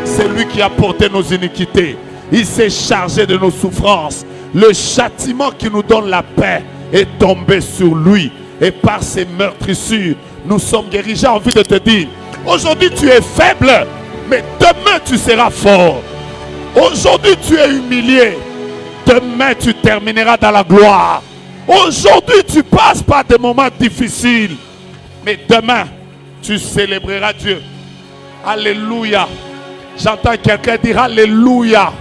c'est lui qui a porté nos iniquités. Il s'est chargé de nos souffrances. Le châtiment qui nous donne la paix est tombé sur lui. Et par ses meurtrissures, nous sommes guéris. J'ai envie de te dire, aujourd'hui tu es faible, mais demain tu seras fort. Aujourd'hui tu es humilié, demain tu termineras dans la gloire. Aujourd'hui tu passes par des moments difficiles, mais demain tu célébreras Dieu. Alléluia. J'entends quelqu'un dire Alléluia.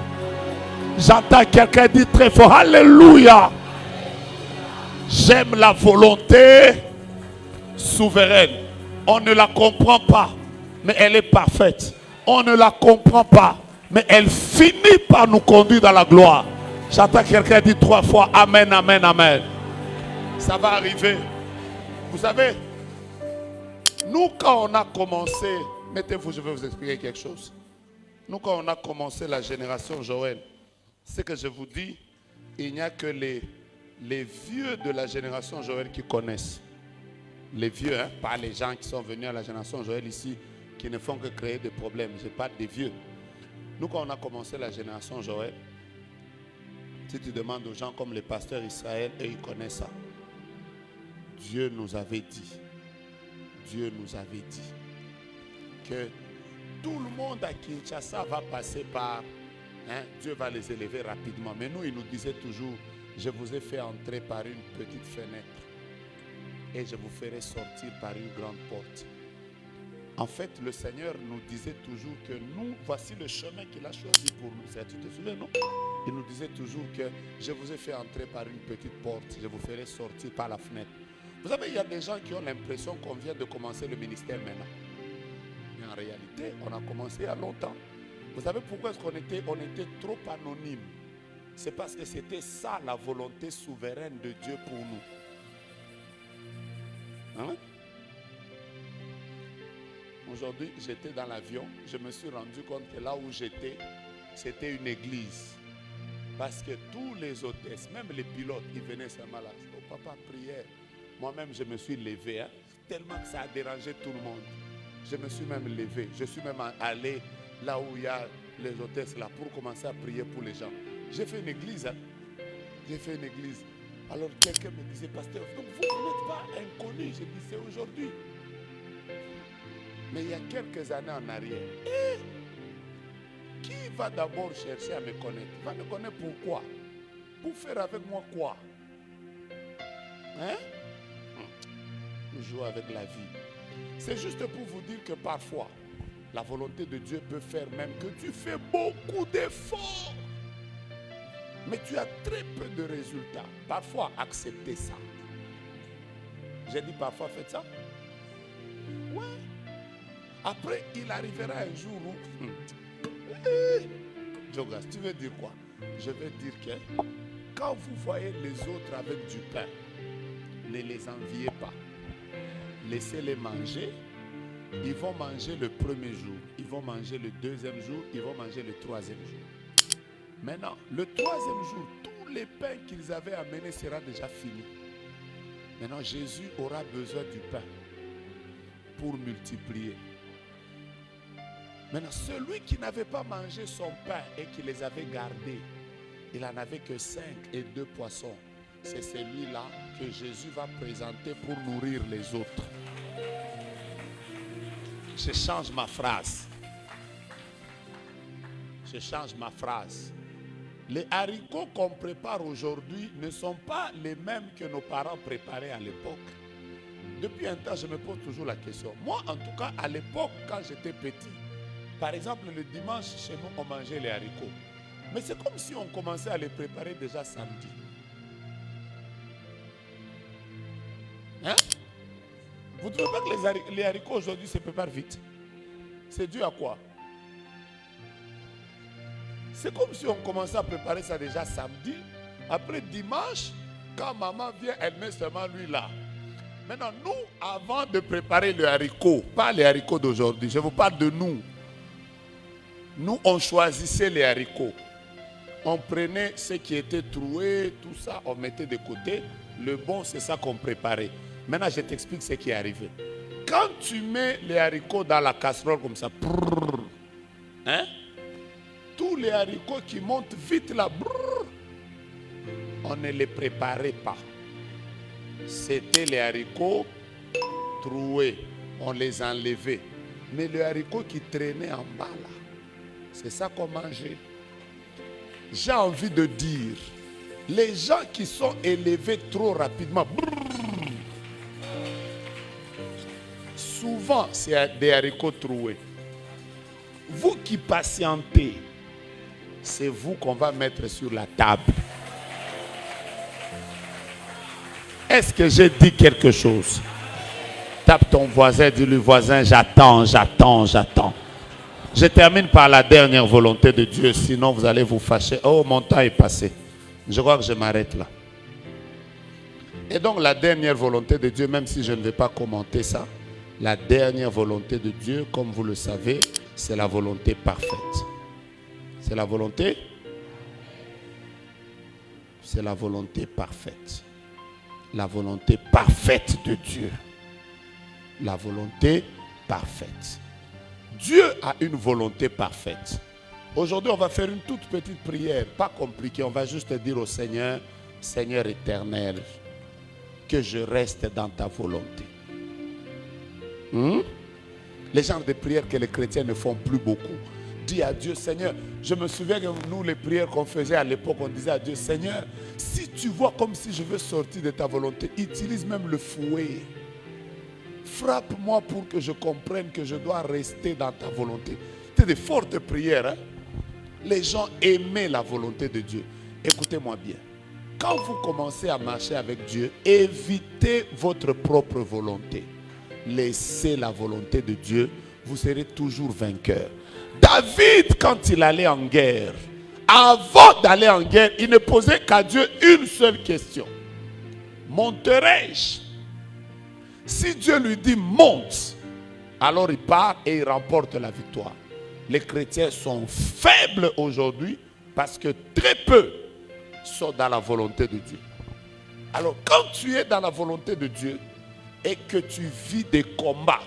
J'entends quelqu'un dire très fort Alléluia. J'aime la volonté souveraine. On ne la comprend pas, mais elle est parfaite. On ne la comprend pas, mais elle finit par nous conduire dans la gloire. J'entends quelqu'un dire 3 fois Amen, Amen, Amen. Ça va arriver. Vous savez, nous quand on a commencé, mettez-vous, je vais vous expliquer quelque chose. Nous quand on a commencé la génération Joël, ce que je vous dis, il n'y a que les vieux de la génération Joël qui connaissent. Les vieux, hein, pas les gens qui sont venus à la génération Joël ici, qui ne font que créer des problèmes. Je parle des vieux. Nous, quand on a commencé la génération Joël, si tu demandes aux gens comme les pasteurs Israël, eux, ils connaissent ça. Dieu nous avait dit que tout le monde à Kinshasa va passer par, hein, Dieu va les élever rapidement. Mais nous, il nous disait toujours, je vous ai fait entrer par une petite fenêtre et je vous ferai sortir par une grande porte. En fait, le Seigneur nous disait toujours que nous, voici le chemin qu'il a choisi pour nous. Tu te souviens, non? Il nous disait toujours que je vous ai fait entrer par une petite porte, je vous ferai sortir par la fenêtre. Vous savez, il y a des gens qui ont l'impression qu'on vient de commencer le ministère maintenant. Mais en réalité, on a commencé il y a longtemps. Vous savez pourquoi est-ce qu'on était trop anonyme? C'est parce que c'était ça la volonté souveraine de Dieu pour nous. Hein? Aujourd'hui, j'étais dans l'avion, je me suis rendu compte que là où j'étais, c'était une église. Parce que tous les hôtesses, même les pilotes, ils venaient seulement là. Oh papa, prière. Moi-même, je me suis levé, hein, tellement que ça a dérangé tout le monde. Je me suis même levé. Je suis même allé là où il y a les hôtesses là pour commencer à prier pour les gens. J'ai fait une église. Hein. J'ai fait une église. Alors quelqu'un me disait, pasteur, donc vous n'êtes pas inconnu. J'ai dit, c'est aujourd'hui. Mais il y a quelques années en arrière, qui va d'abord chercher à me connaître? Il va me connaître pourquoi? Pour faire avec moi quoi? Hein? Jouer avec la vie. C'est juste pour vous dire que parfois, la volonté de Dieu peut faire même que tu fais beaucoup d'efforts, mais tu as très peu de résultats. Parfois, acceptez ça. J'ai dit parfois, faites ça. Ouais. Après, il arrivera un jour où... Jogas, tu veux dire quoi? Je veux dire que quand vous voyez les autres avec du pain, ne les enviez pas. Laissez-les manger. Ils vont manger le premier jour. Ils vont manger le deuxième jour. Ils vont manger le troisième jour. Maintenant, le troisième jour, tous les pains qu'ils avaient amenés sera déjà fini. Maintenant, Jésus aura besoin du pain pour multiplier. Maintenant, celui qui n'avait pas mangé son pain et qui les avait gardés, il n'en avait que 5 et 2 poissons. C'est celui-là que Jésus va présenter pour nourrir les autres. Je change ma phrase. Je change ma phrase. Les haricots qu'on prépare aujourd'hui ne sont pas les mêmes que nos parents préparaient à l'époque. Depuis un temps, je me pose toujours la question. Moi, en tout cas, à l'époque, quand j'étais petit, par exemple, le dimanche, chez nous, on mangeait les haricots. Mais c'est comme si on commençait à les préparer déjà samedi. Hein? Vous ne trouvez pas que les haricots aujourd'hui se préparent vite? C'est dû à quoi? C'est comme si on commençait à préparer ça déjà samedi. Après dimanche, quand maman vient, elle met seulement lui là. Maintenant, nous, avant de préparer le haricot, pas les haricots d'aujourd'hui, je vous parle de nous. Nous, on choisissait les haricots. On prenait ce qui était troué, tout ça, on mettait de côté. Le bon, c'est ça qu'on préparait. Maintenant, je t'explique ce qui est arrivé. Quand tu mets les haricots dans la casserole comme ça, brrr, hein, tous les haricots qui montent vite là, brrr, on ne les préparait pas. C'était les haricots troués. On les enlevait. Mais le haricot qui traînait en bas là, c'est ça qu'on mangeait. J'ai envie de dire, les gens qui sont élevés trop rapidement, brrr, souvent c'est des haricots troués. Vous qui patientez, c'est vous qu'on va mettre sur la table. Est-ce que j'ai dit quelque chose? Tape ton voisin, dis-lui, voisin, j'attends, j'attends, j'attends. Je termine par la dernière volonté de Dieu, sinon vous allez vous fâcher. Oh, mon temps est passé. Je crois que je m'arrête là. Et donc la dernière volonté de Dieu, même si je ne vais pas commenter ça, la dernière volonté de Dieu, comme vous le savez, c'est la volonté parfaite. C'est la volonté. c'est la volonté parfaite. La volonté parfaite de Dieu. La volonté parfaite. Dieu a une volonté parfaite. Aujourd'hui, on va faire une toute petite prière, pas compliquée. On va juste dire au Seigneur, Seigneur éternel, que je reste dans ta volonté. Les genres de prières que les chrétiens ne font plus beaucoup. Dis à Dieu, Seigneur, je me souviens que nous, les prières qu'on faisait à l'époque, on disait à Dieu, Seigneur, si tu vois comme si je veux sortir de ta volonté, utilise même le fouet. Frappe-moi pour que je comprenne que je dois rester dans ta volonté. C'est des fortes prières. Hein? Les gens aimaient la volonté de Dieu. Écoutez-moi bien. Quand vous commencez à marcher avec Dieu, évitez votre propre volonté. Laissez la volonté de Dieu. Vous serez toujours vainqueur. David, quand il allait en guerre, avant d'aller en guerre, il ne posait qu'à Dieu une seule question. Monterai-je? Si Dieu lui dit monte, alors il part et il remporte la victoire. Les chrétiens sont faibles aujourd'hui parce que très peu sont dans la volonté de Dieu. Alors quand tu es dans la volonté de Dieu et que tu vis des combats,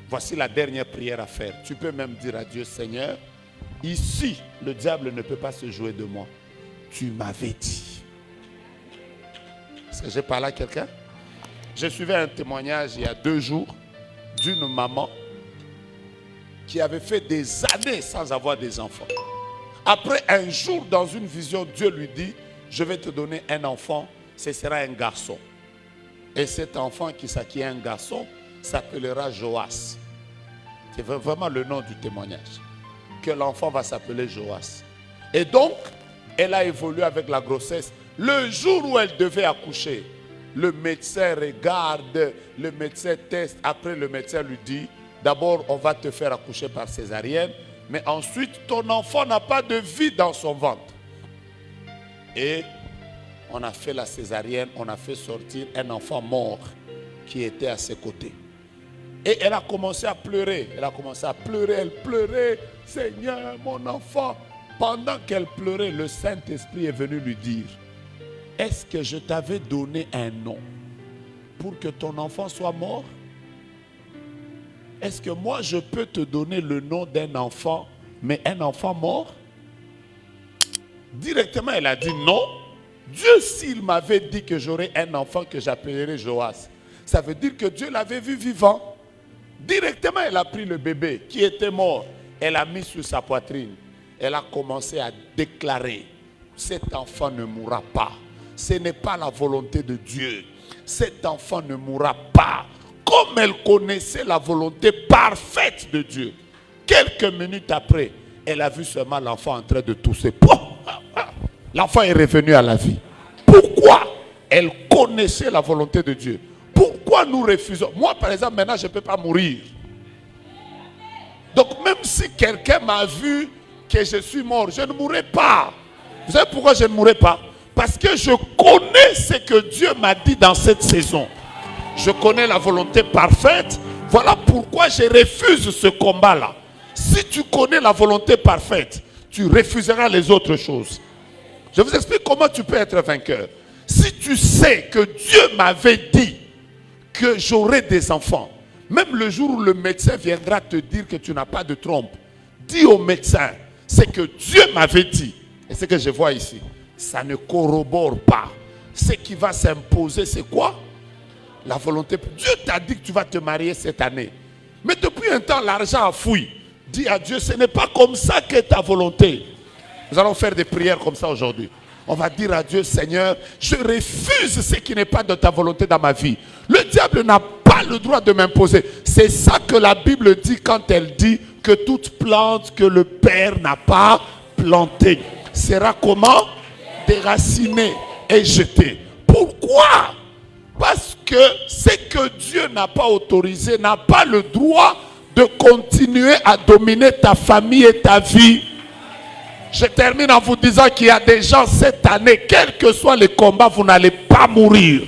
voici la dernière prière à faire. Tu peux même dire à Dieu, Seigneur, ici le diable ne peut pas se jouer de moi. Tu m'avais dit. Est-ce que j'ai parlé à quelqu'un? Je suivais un témoignage il y a 2 jours d'une maman qui avait fait des années sans avoir des enfants. Après un jour, dans une vision, Dieu lui dit, je vais te donner un enfant, ce sera un garçon. Et cet enfant qui est un garçon s'appellera Joas. C'est vraiment le nom du témoignage. Que l'enfant va s'appeler Joas. Et donc, elle a évolué avec la grossesse. Le jour où elle devait accoucher, le médecin regarde, le médecin teste. Après, le médecin lui dit, d'abord, on va te faire accoucher par césarienne, mais ensuite, ton enfant n'a pas de vie dans son ventre. Et on a fait la césarienne, on a fait sortir un enfant mort qui était à ses côtés. Et elle a commencé à pleurer. Elle a commencé à pleurer, elle pleurait. Seigneur, mon enfant. Pendant qu'elle pleurait, le Saint-Esprit est venu lui dire, est-ce que je t'avais donné un nom pour que ton enfant soit mort? Est-ce que moi je peux te donner le nom d'un enfant, mais un enfant mort? Directement elle a dit non. Dieu, s'il m'avait dit que j'aurais un enfant que j'appellerais Joas, ça veut dire que Dieu l'avait vu vivant. Directement elle a pris le bébé qui était mort, elle l'a mis sur sa poitrine. Elle a commencé à déclarer, cet enfant ne mourra pas. Ce n'est pas la volonté de Dieu. Cet enfant ne mourra pas. Comme elle connaissait la volonté parfaite de Dieu. Quelques minutes après, elle a vu seulement l'enfant en train de tousser. L'enfant est revenu à la vie. Pourquoi? Elle connaissait la volonté de Dieu. Pourquoi nous refusons? Moi, par exemple, maintenant, je ne peux pas mourir. Donc, même si quelqu'un m'a vu que je suis mort, je ne mourrai pas. Vous savez pourquoi je ne mourrai pas? Parce que je connais ce que Dieu m'a dit dans cette saison. Je connais la volonté parfaite. Voilà pourquoi je refuse ce combat-là. Si tu connais la volonté parfaite, tu refuseras les autres choses. Je vous explique comment tu peux être vainqueur. Si tu sais que Dieu m'avait dit que j'aurai des enfants, même le jour où le médecin viendra te dire que tu n'as pas de trompe, dis au médecin, c'est que Dieu m'avait dit. Et ce que je vois ici, ça ne corrobore pas. Ce qui va s'imposer, c'est quoi? La volonté. Dieu t'a dit que tu vas te marier cette année. Mais depuis un temps, l'argent a fouillé. Dis à Dieu, ce n'est pas comme ça que ta volonté. Nous allons faire des prières comme ça aujourd'hui. On va dire à Dieu, Seigneur, je refuse ce qui n'est pas de ta volonté dans ma vie. Le diable n'a pas le droit de m'imposer. C'est ça que la Bible dit quand elle dit que toute plante que le Père n'a pas plantée sera comment? Déracinée et jetée. Pourquoi? Parce que ce que Dieu n'a pas autorisé n'a pas le droit de continuer à dominer ta famille et ta vie. Je termine en vous disant qu'il y a des gens cette année, quels que soient les combats, vous n'allez pas mourir.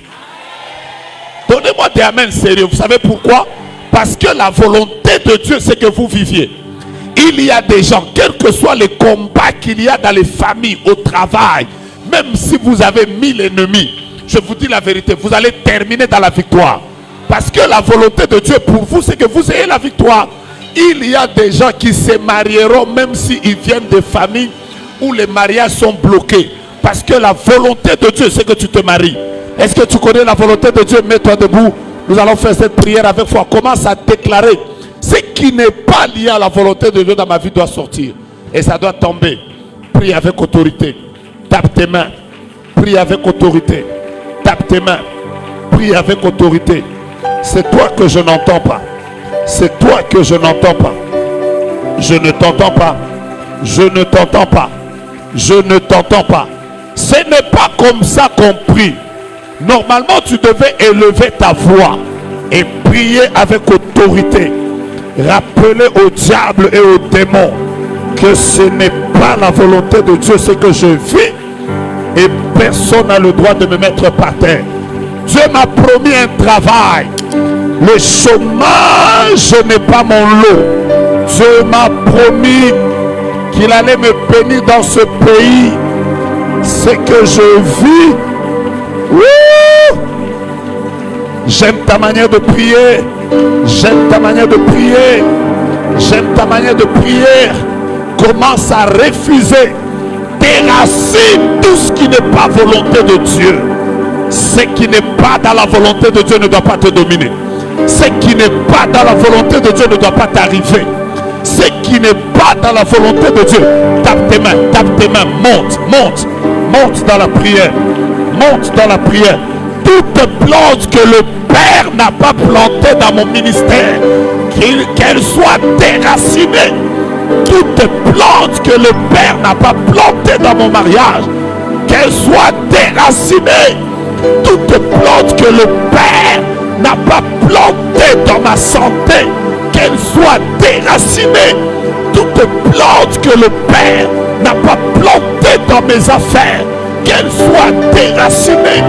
Donnez-moi des amens sérieux. Vous savez pourquoi? Parce que la volonté de Dieu, c'est que vous viviez. Il y a des gens, quels que soient les combats qu'il y a dans les familles, au travail, même si vous avez 1000 ennemis, je vous dis la vérité, vous allez terminer dans la victoire. Parce que la volonté de Dieu pour vous, c'est que vous ayez la victoire. Il y a des gens qui se marieront même s'ils viennent de familles où les mariages sont bloqués. Parce que la volonté de Dieu, c'est que tu te maries. Est-ce que tu connais la volonté de Dieu? Mets-toi debout. Nous allons faire cette prière avec foi. Commence à déclarer. Ce qui n'est pas lié à la volonté de Dieu dans ma vie doit sortir. Et ça doit tomber. Prie avec autorité. Tape tes mains. Prie avec autorité. Tape tes mains. Prie avec autorité. C'est toi que je n'entends pas. C'est toi que je n'entends pas. Je ne t'entends pas. Je ne t'entends pas. Je ne t'entends pas. Ce n'est pas comme ça qu'on prie. Normalement, tu devais élever ta voix et prier avec autorité. Rappeler au diable et aux démons que ce n'est pas la volonté de Dieu, c'est que je vis et personne n'a le droit de me mettre par terre. Dieu m'a promis un travail. Le chômage n'est pas mon lot. Dieu m'a promis qu'il allait me bénir dans ce pays. C'est que je vis. J'aime ta manière de prier. J'aime ta manière de prier. J'aime ta manière de prier. Commence à refuser. Déracine tout ce qui n'est pas volonté de Dieu. Ce qui n'est pas dans la volonté de Dieu ne doit pas te dominer. Ce qui n'est pas dans la volonté de Dieu ne doit pas t'arriver. Ce qui n'est pas dans la volonté de Dieu. Tape tes mains, monte, monte, monte dans la prière. Monte dans la prière. Toute plante que le Père n'a pas plantée dans mon ministère, qu'elle soit déracinée. Toute plante que le Père n'a pas plantée dans mon mariage, qu'elle soit déracinée. Toute plante que le Père n'a pas plantée dans ma santé, qu'elle soit déracinée. Toute plante que le Père n'a pas plantée dans mes affaires, qu'elle soit déracinée.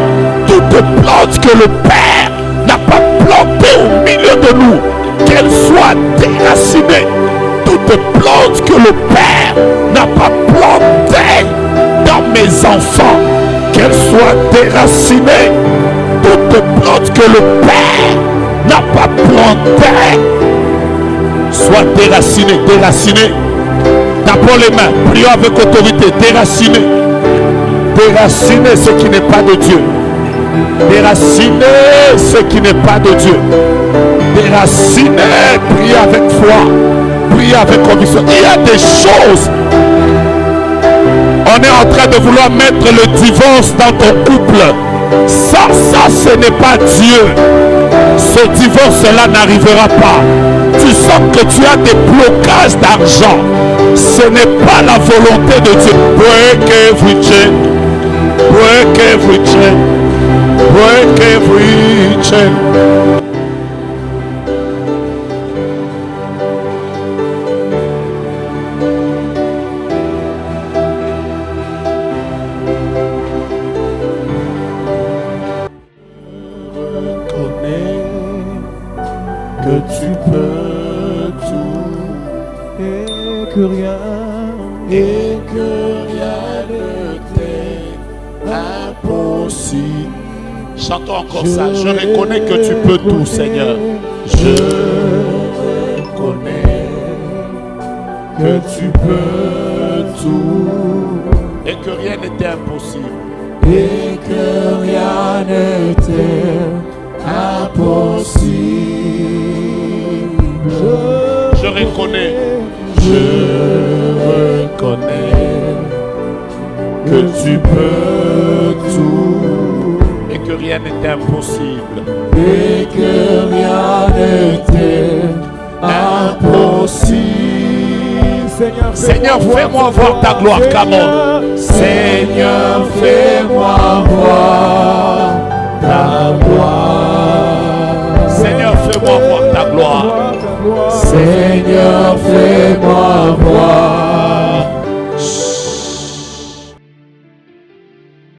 Toute plante que le Père n'a pas plantée au milieu de nous, qu'elle soit déracinée. Toute plante que le Père n'a pas plantée dans mes enfants, qu'elle soit déracinée. Toute plante que le Père n'a pas plantée soit déracinée. Déracinée. Tapons les mains. Prions avec autorité. Déracinée. Déracinez ce qui n'est pas de Dieu. Déracinez ce qui n'est pas de Dieu. Déracinez. Priez avec foi. Priez avec conviction. Il y a des choses. On est en train de vouloir mettre le divorce dans ton couple. Ça, ce n'est pas Dieu. Ce divorce-là n'arrivera pas. Tu sens que tu as des blocages d'argent. Ce n'est pas la volonté de Dieu. Break every chain. Break every chain. Break every chain. Chantons encore ça. Je reconnais que tu peux tout, Seigneur. Je reconnais que tu peux tout. Et que rien n'était impossible. Et que rien n'était impossible. Je reconnais. Je reconnais que tu peux tout. Et que rien n'était impossible. Et que rien n'était impossible. Seigneur, fais-moi voir ta gloire, Camon. Seigneur, fais-moi voir ta gloire. Seigneur, fais-moi voir ta gloire. Seigneur, fais-moi voir